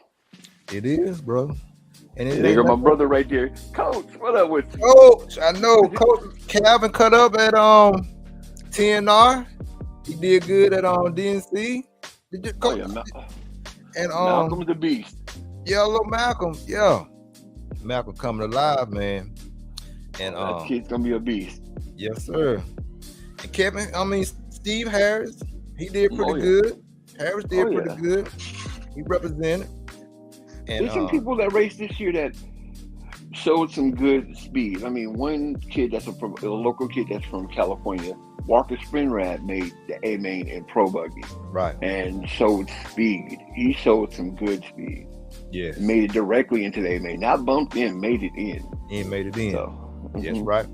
It is, bro. And there go my brother right there. Coach, what up with you? Coach, I know. Coach Calvin cut up at TNR. He did good at DNC. Did you, Coach? And Malcolm's the beast. Yeah, little Malcolm. Yeah. Malcolm coming alive, man. And that kid's gonna be a beast. Yes, sir. And Steve Harris, he did pretty good. Harris did pretty good. He represented. And there's some people that raced this year that showed some good speed. One kid that's a local kid that's from California, Walker Spinrad, made the A main in Pro Buggy. Right. And showed speed. He showed some good speed. Yes. Made it directly into the A main. Not bumped in, made it in. He made it in. So, yes, right.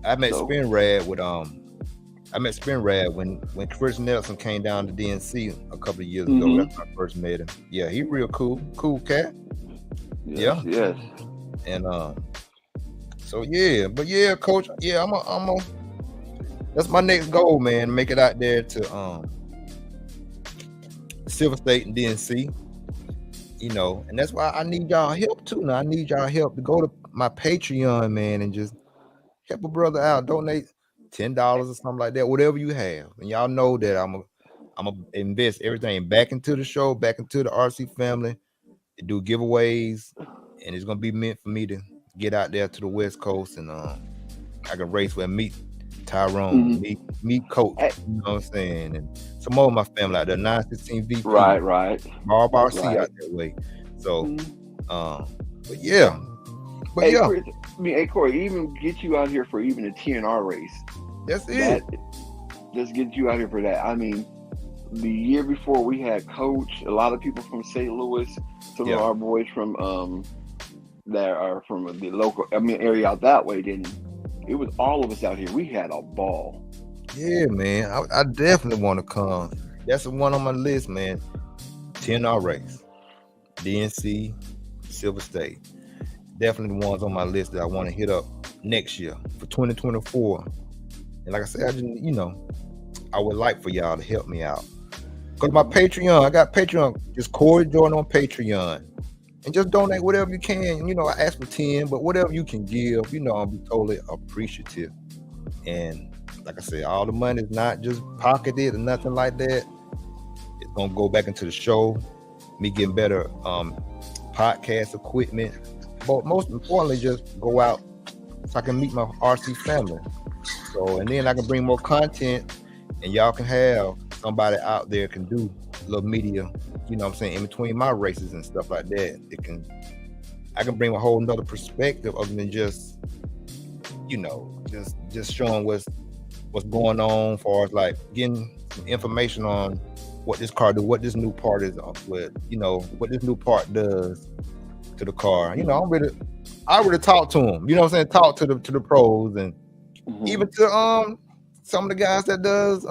I met Spinrad when Chris Nelson came down to DNC a couple of years ago. That's when I first met him. Yeah, he real cool cat. Yes. And Coach. Yeah, I'm that's my next goal, man. Make it out there to Silver State and DNC. And that's why I need y'all help too. Now I need y'all help to go to my Patreon, man, and just help a brother out. Donate $10 or something like that, whatever you have. And y'all know that I'm gonna invest everything back into the show, back into the RC family, to do giveaways, and it's gonna be meant for me to get out there to the West Coast, and I can race with meet Tyrone, meet Coach, you know what I'm saying, and some more of my family out there, 916 VP, right, Bob RC out that way. So, hey Corey, even get you out here for even a TNR race. That's it. Just get you out here for that. The year before we had Coach, a lot of people from St. Louis, some of our boys from that are from the local area out that way. Then it was all of us out here. We had a ball. Yeah, man. I definitely want to come. That's the one on my list, man. 10R race, DNC, Silver State. Definitely the ones on my list that I want to hit up next year for 2024. And like I said, I would like for y'all to help me out. Because my Patreon, I got Patreon, just Corey Jordan on Patreon. And just donate whatever you can. I ask for 10, but whatever you can give, I'll be totally appreciative. And like I said, all the money is not just pocketed or nothing like that. It's gonna go back into the show, me getting better podcast equipment, but most importantly, just go out so I can meet my RC family. So, and then I can bring more content, and y'all can have somebody out there can do a little media, in between my races and stuff like that. I can bring a whole nother perspective other than just just showing what's going on, as far as like getting some information on what this car do, what this new part is with, what this new part does to the car. I really talk to them, talk to the pros, and even to some of the guys that does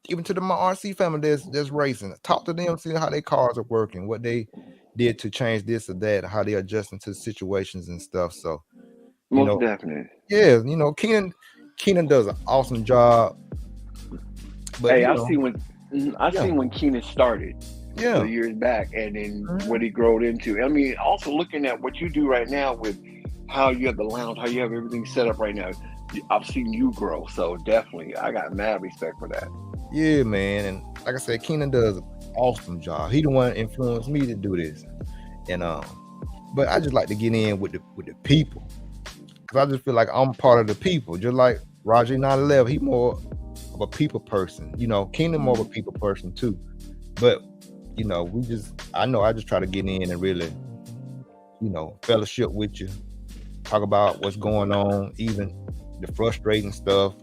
even to my RC family that's racing. Talk to them, see how their cars are working, what they did to change this or that, how they adjusting to situations and stuff. So most definitely. Yeah, Keenan does an awesome job. But hey, I see when Keenan started. Yeah. Years back, and then what he growed into. I mean, also looking at what you do right now with how you have the lounge, how you have everything set up right now. I've seen you grow, so definitely, I got mad respect for that. Yeah, man, and like I said, Keenan does an awesome job. He the one that influenced me to do this, and but I just like to get in with the people, because I just feel like I'm part of the people, just like Roger 911. He more of a people person, Keenan more of a people person too, but. I just try to get in and really, fellowship with you, talk about what's going on, even the frustrating stuff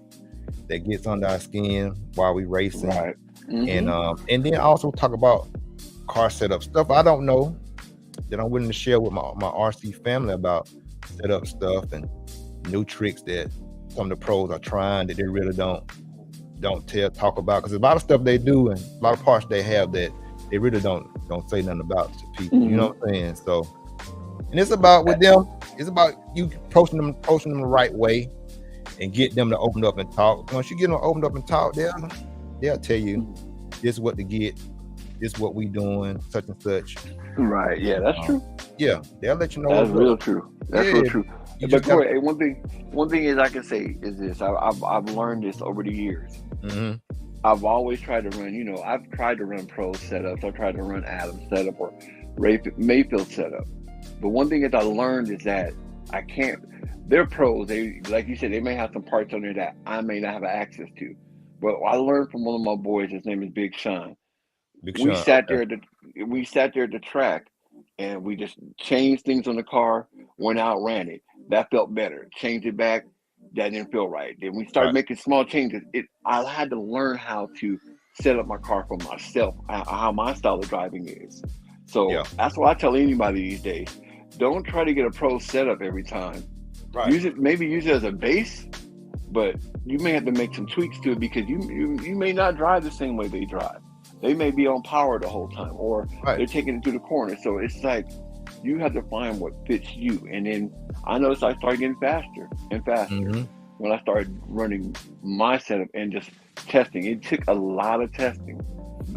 that gets under our skin while we racing. Right. And then also talk about car setup stuff I don't know that I'm willing to share with my RC family about setup stuff and new tricks that some of the pros are trying that they really don't talk about, because a lot of stuff they do and a lot of parts they have that they really don't say nothing about to people. You know what I'm saying? So, and it's about with them. It's about you approaching them the right way, and get them to open up and talk. Once you get them opened up and talk, they'll tell you this is what to get, this is what we doing, such and such. Right? Yeah, that's true. Yeah, they'll let you know. That's real true. That's real true. But Corey, one thing is I can say is this: I've learned this over the years. Mm-hmm. I've always tried to run, I've tried to run pro setups. I've tried to run Adams setup or Mayfield setup. But one thing that I learned is that I can't, they're pros. They, like you said, they may have some parts on there that I may not have access to. But I learned from one of my boys, his name is Big Sean. We sat there at the track and we just changed things on the car, went out, ran it. That felt better. Changed it back. That didn't feel right. Then we started making small changes. I had to learn how to set up my car for myself, how my style of driving is. So that's what I tell anybody these days. Don't try to get a pro setup every time. Right. Use it as a base, but you may have to make some tweaks to it, because you may not drive the same way they drive. They may be on power the whole time, or they're taking it to the corner. So it's like you have to find what fits you. And then I noticed I started getting faster and faster when I started running my setup and just testing. It took a lot of testing,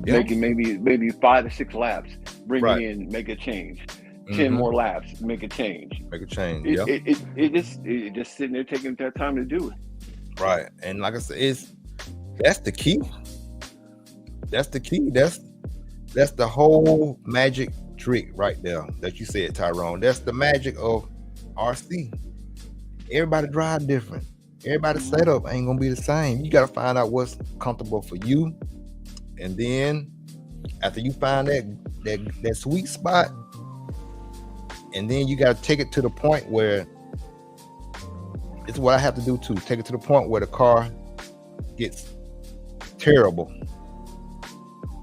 making maybe 5 or 6 laps, bring it in, make a change. 10 more laps, make a change. It just sitting there taking that time to do it. Right. And like I said, that's the key. That's the key. That's the whole magic trick right there that you said, Tyrone. That's the magic of RC. Everybody drive different. Everybody's setup ain't gonna be the same. You gotta find out what's comfortable for you, and then after you find that sweet spot, and then you gotta take it to the point where it's what I have to do too. Take it to the point where the car gets terrible.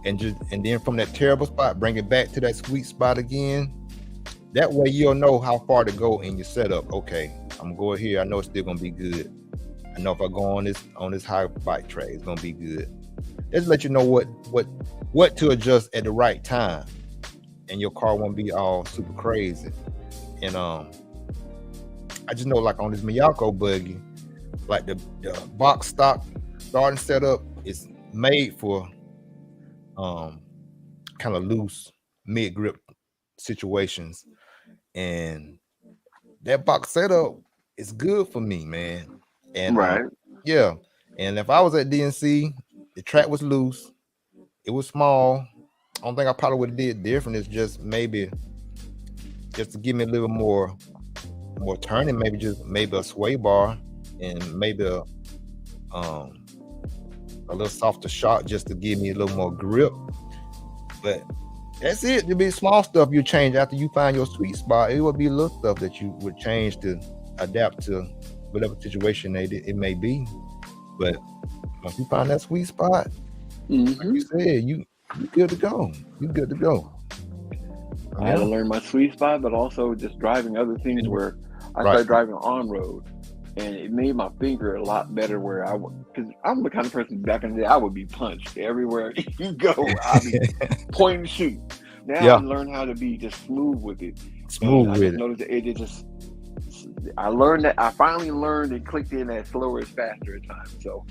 And then from that terrible spot, bring it back to that sweet spot again. That way you'll know how far to go in your setup. Okay, I'm going here. I know it's still gonna be good. I know if I go on this high bike track, it's gonna be good. Just let you know what to adjust at the right time, and your car won't be all super crazy. And I just know like on this Miyako buggy, like the box stock starting setup is made for kind of loose mid grip situations, and that box setup is good for me, man. And Right. yeah, and if I was at DNC, the track was loose, it was small. I don't think I probably would have did different. It's just maybe just to give me a little more turning, maybe a sway bar and maybe a little softer shot just to give me a little more grip. But that's it. There'll be small stuff you change after you find your sweet spot. It would be little stuff that you would change to adapt to whatever situation it may be. But once you find that sweet spot, like you said, you good to go. You good to go. I had to learn my sweet spot, but also just driving other things where I started driving on road, and it made my finger a lot better. Where because I'm the kind of person back in the day, I would be punched everywhere you go. I'd be point and shoot. Now I learned how to be just smooth with it. Smooth with it. Noticed that it just. I learned that. I finally learned and clicked in that slower is faster at times. So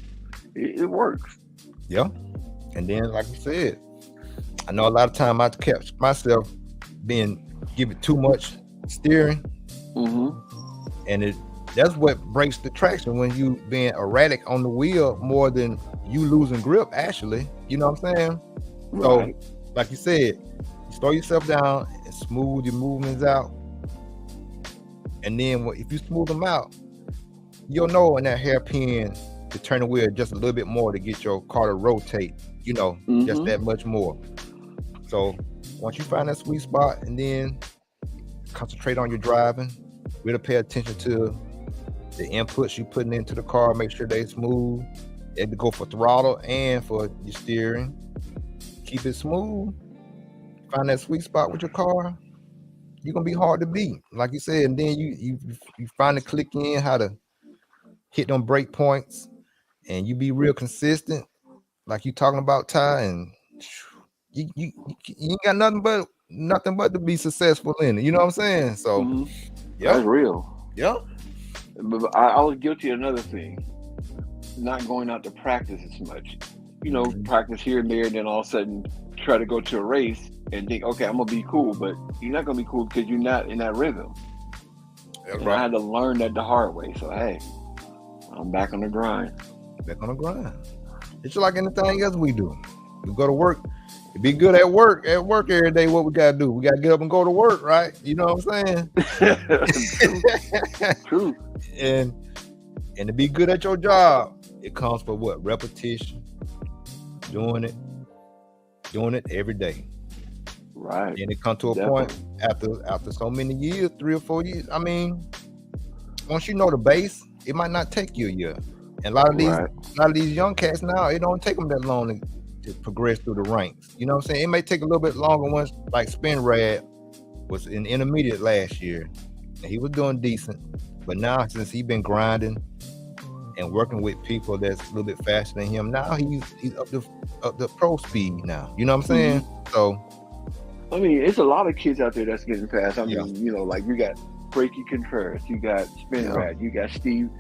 it works. Yeah, and then like you said, I know a lot of time I kept myself giving too much steering, and that's what breaks the traction when you being erratic on the wheel more than you losing grip. Actually, you know what I'm saying? Right. So, like you said, you slow yourself down and smooth your movements out, and then if you smooth them out, you'll know in that hairpin to turn the wheel just a little bit more to get your car to rotate. You know, just that much more. So once you find that sweet spot, and then concentrate on your driving, really pay attention to the inputs you putting into the car, make sure they smooth. And to go for throttle and for your steering, keep it smooth. Find that sweet spot with your car. You're gonna be hard to beat, like you said. And then you finally click in how to hit them brake points, and you be real consistent, like you talking about, Ty, and you ain't got nothing but to be successful in it. You know what I'm saying? So that's real. Yeah. But I was guilty of another thing, not going out to practice as much. You know, practice here and there, and then all of a sudden try to go to a race and think, okay, I'm gonna be cool, but you're not gonna be cool because you're not in that rhythm. And I had to learn that the hard way. So hey, I'm back on the grind. It's just like anything else we do. We go to work. To be good at work every day, what we gotta do? We gotta get up and go to work, right? You know what I'm saying? True. And to be good at your job, it comes from what? Repetition. Doing it every day. Right. And it comes to a point after so many years, 3 or 4 years. I mean, once you know the base, it might not take you a year. And a lot of these young cats now, it don't take them that long to progress through the ranks. You know what I'm saying? It may take a little bit longer. Once like Spinrad was in intermediate last year, and he was doing decent. But now since he's been grinding and working with people that's a little bit faster than him, now he's up the pro speed now. You know what I'm saying? So I mean, it's a lot of kids out there that's getting fast. I mean, you know, like you got Breaky Contreras, you got Spinrad, you got Steve,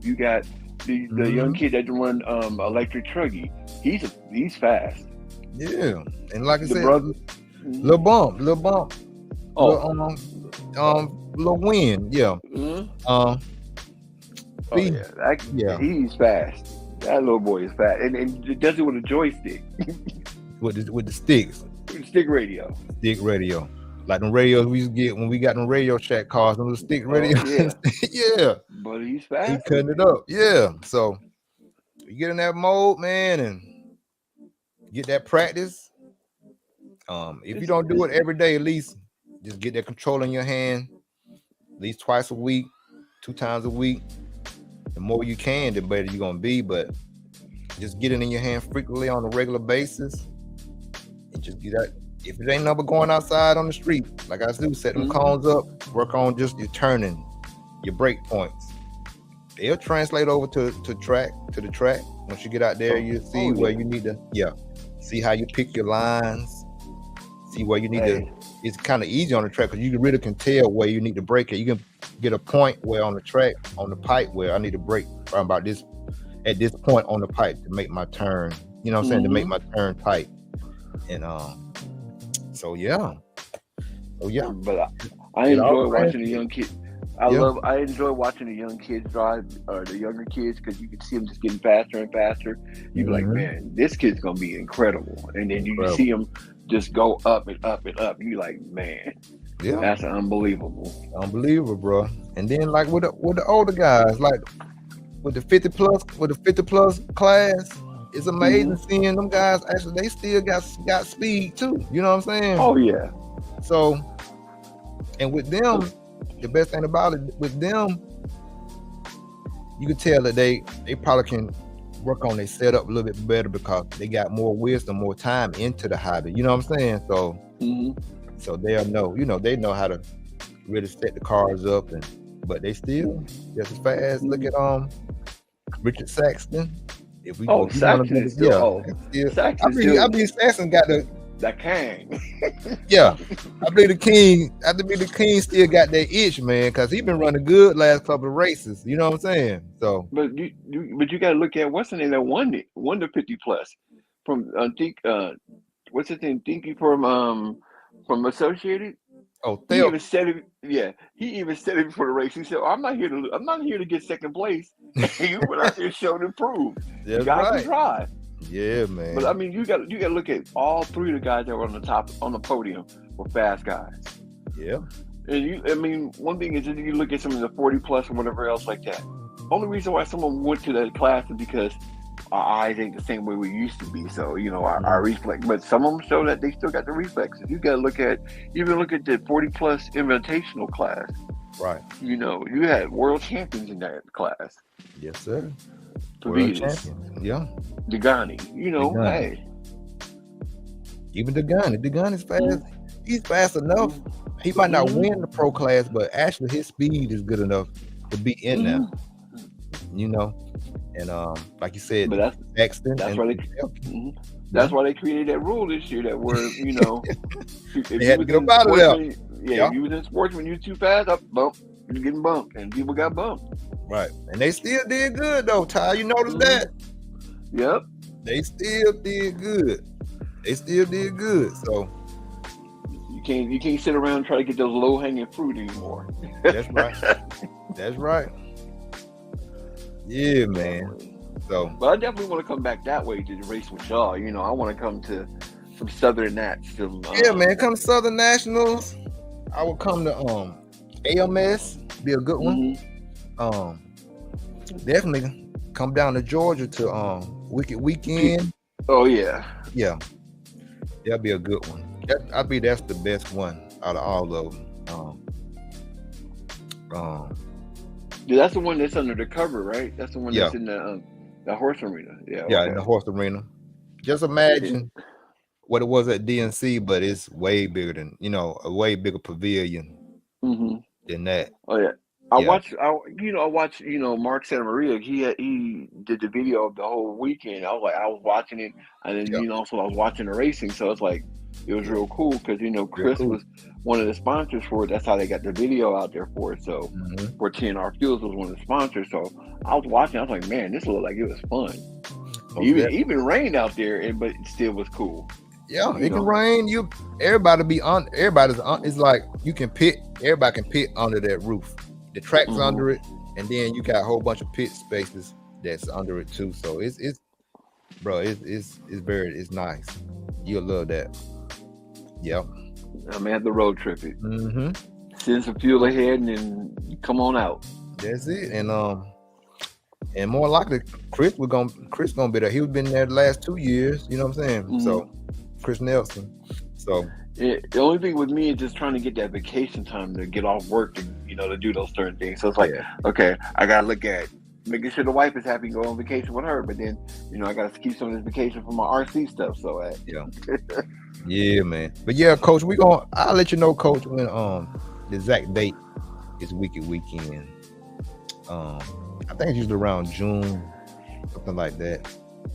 you got the young kid that run electric truggy. He's fast. Yeah, and like I said, little bump, little wind, he's fast. That little boy is fast, and does it with a joystick. with the sticks. Stick radio. Like the radios we used to get when we got them Radio Shack cars, them little stick radios. Yeah. But he's fast. He cutting it up. Yeah. So you get in that mode, man, and get that practice. If you don't do it every day, at least just get that control in your hand at least twice a week, 2 times a week. The more you can, the better you're gonna be. But just get it in your hand frequently on a regular basis. And just get that. If it ain't number going outside on the street, like I do, set them cones up, work on just your turning, your brake points. it'll translate over to the track. Once you get out there, you see where you need to see how you pick your lines, see where you need to. It's kind of easy on the track because you really can tell where you need to brake it. You can get a point where on the track, on the pipe, where I need to brake around about this at this point on the pipe to make my turn. You know what I'm saying? To make my turn tight. And so yeah. But I enjoy watching the young kids. I enjoy watching the young kids drive, or the younger kids, because you can see them just getting faster and faster. You be like, man, this kid's gonna be incredible. And then you see them just go up and up and up. You like, man, that's unbelievable, bro. And then like with the older guys, like with the 50 plus class, it's amazing seeing them guys. Actually, they still got speed too. You know what I'm saying? Oh yeah. So, and with them, the best thing about it with them, you can tell that they probably can work on their setup a little bit better because they got more wisdom, more time into the hobby. You know what I'm saying? So, so they'll know. You know, they know how to really set the cars up, but they still just as fast. Look at Richard Saxton. If we Saxton is still. I believe Saxton got that king. Yeah, I believe the king still got that itch, man, because he been running good last couple of races. You know what I'm saying? So, but you got to look at what's the name that won the 50 plus from what's his name? Dinky from Associated. Oh, he even said it. Yeah, he even said it before the race. He said, "I'm not here to get second place. You went out there showed and proved. You got to drive." Yeah, man. But I mean, you got to look at all three of the guys that were on the podium were fast guys. Yeah. And one thing is that you look at some of the 40 plus or whatever else like that. Only reason why someone went to that class is because our eyes ain't the same way we used to be. So our reflex. But some of them show that they still got the reflexes. You got to look at the 40 plus invitational class. Right. You had world champions in that class. Yes, sir. Yeah. Degani, hey. Even Degani is fast. He's fast enough. He might not win the pro class, but actually his speed is good enough to be in there. And like you said, but Paxton. That's why they created that rule this year that were, if they had to get up out of there. Yeah, if you was in sports when you was too fast, you're getting bumped, and people got bumped. Right, and they still did good though, Ty. You noticed that? Yep. They still did good. So you can't sit around and try to get those low hanging fruit anymore. That's right. Yeah, man. So, but I definitely want to come back that way to the race with y'all. I want to come to some Southern Nats. Man, come Southern Nationals. I will come to AMS. Be a good one. Definitely come down to Georgia to Wicked Weekend. Oh yeah. That'll be a good one. That's the best one out of all of them. Yeah, that's the one that's under the cover, right? That's the one that's in the horse arena. Yeah, in the horse arena. Just imagine what it was at DNC, but it's way bigger than a way bigger pavilion than that. Oh yeah. I watched Mark Santa Maria. He did the video of the whole weekend. I was watching it, and then so I was watching the racing. So it's like it was real cool because Chris was one of the sponsors for it. That's how they got the video out there for it. So for TNR Fuels was one of the sponsors. So I was watching. I was like, man, this looked like it was fun. Even rained out there, but it still was cool. Yeah, it can rain. Everybody's on. It's like you can pit. Everybody can pit under that roof. The track's under it, and then you got a whole bunch of pit spaces that's under it too. So it's nice. You'll love that. Yep. I may have to road trip it. Send some fuel ahead and then come on out. That's it. And more likely Chris gonna be there. He's been there the last 2 years. You know what I'm saying? So Chris Nelson. So the only thing with me is just trying to get that vacation time to get off work to do those certain things. So it's like, okay, I gotta look at making sure the wife is happy and go on vacation with her, but then I gotta keep some of this vacation for my RC stuff. So yeah, man. But yeah, Coach, I'll let you know, Coach, when the exact date is Wicked Weekend. I think it's usually around June, something like that,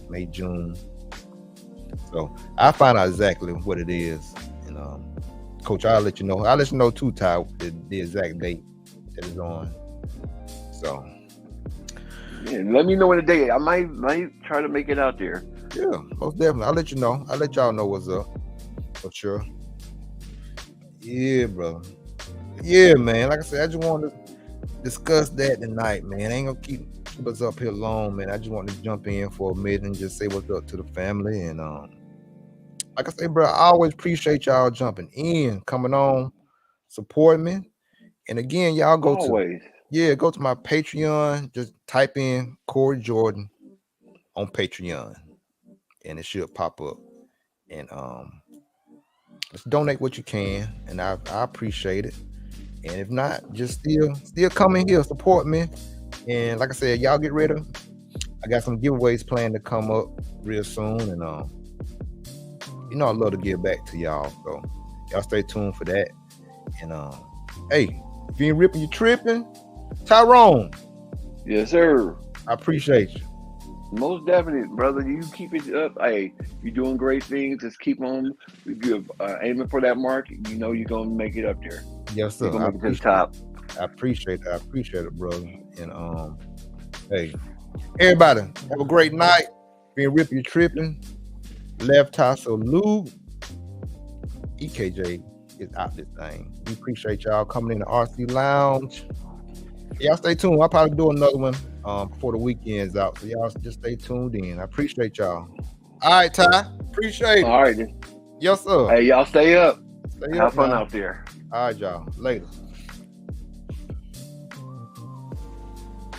May, June. So I find out exactly what it is, and Coach, I'll let you know. I'll let you know too, Ty, the exact date that is on. So Yeah, let me know when the day. I might try to make it out there. yeah, most definitely. I'll let you know. I'll let y'all know what's up for sure. Yeah, bro. Yeah, man. Like I said, I just wanted to discuss that tonight, man. I ain't gonna keep us up here long, man. I just wanted to jump in for a minute and just say what's up to the family. And like I say, bro, I always appreciate y'all jumping in, coming on, supporting me. And again, y'all go to my Patreon. Just type in Corey Jordan on Patreon, and it should pop up. And just donate what you can, and I appreciate it. And if not, just still come in here, support me. And like I said, y'all get ready. I got some giveaways planned to come up real soon, and I love to give back to y'all. So y'all stay tuned for that. And hey, if you ain't ripping, you tripping. Tyrone. Yes, sir. I appreciate you. Most definitely, brother. You keep it up. Hey, you're doing great things. Just keep on aiming for that mark. You know you're gonna make it up there. Yes, sir. I appreciate it. Top. I appreciate it, brother. And hey, everybody, have a great night. Being ripping, you tripping. Left Tasso Lube. EKJ is out this thing. We appreciate y'all coming in the RC Lounge. Y'all stay tuned. I'll probably do another one before the weekend's out. So y'all just stay tuned in. I appreciate y'all. All right, Ty. Appreciate it. All right. Yes, sir. Hey, y'all stay up. Stay Have up fun now. out there. All right, y'all. Later.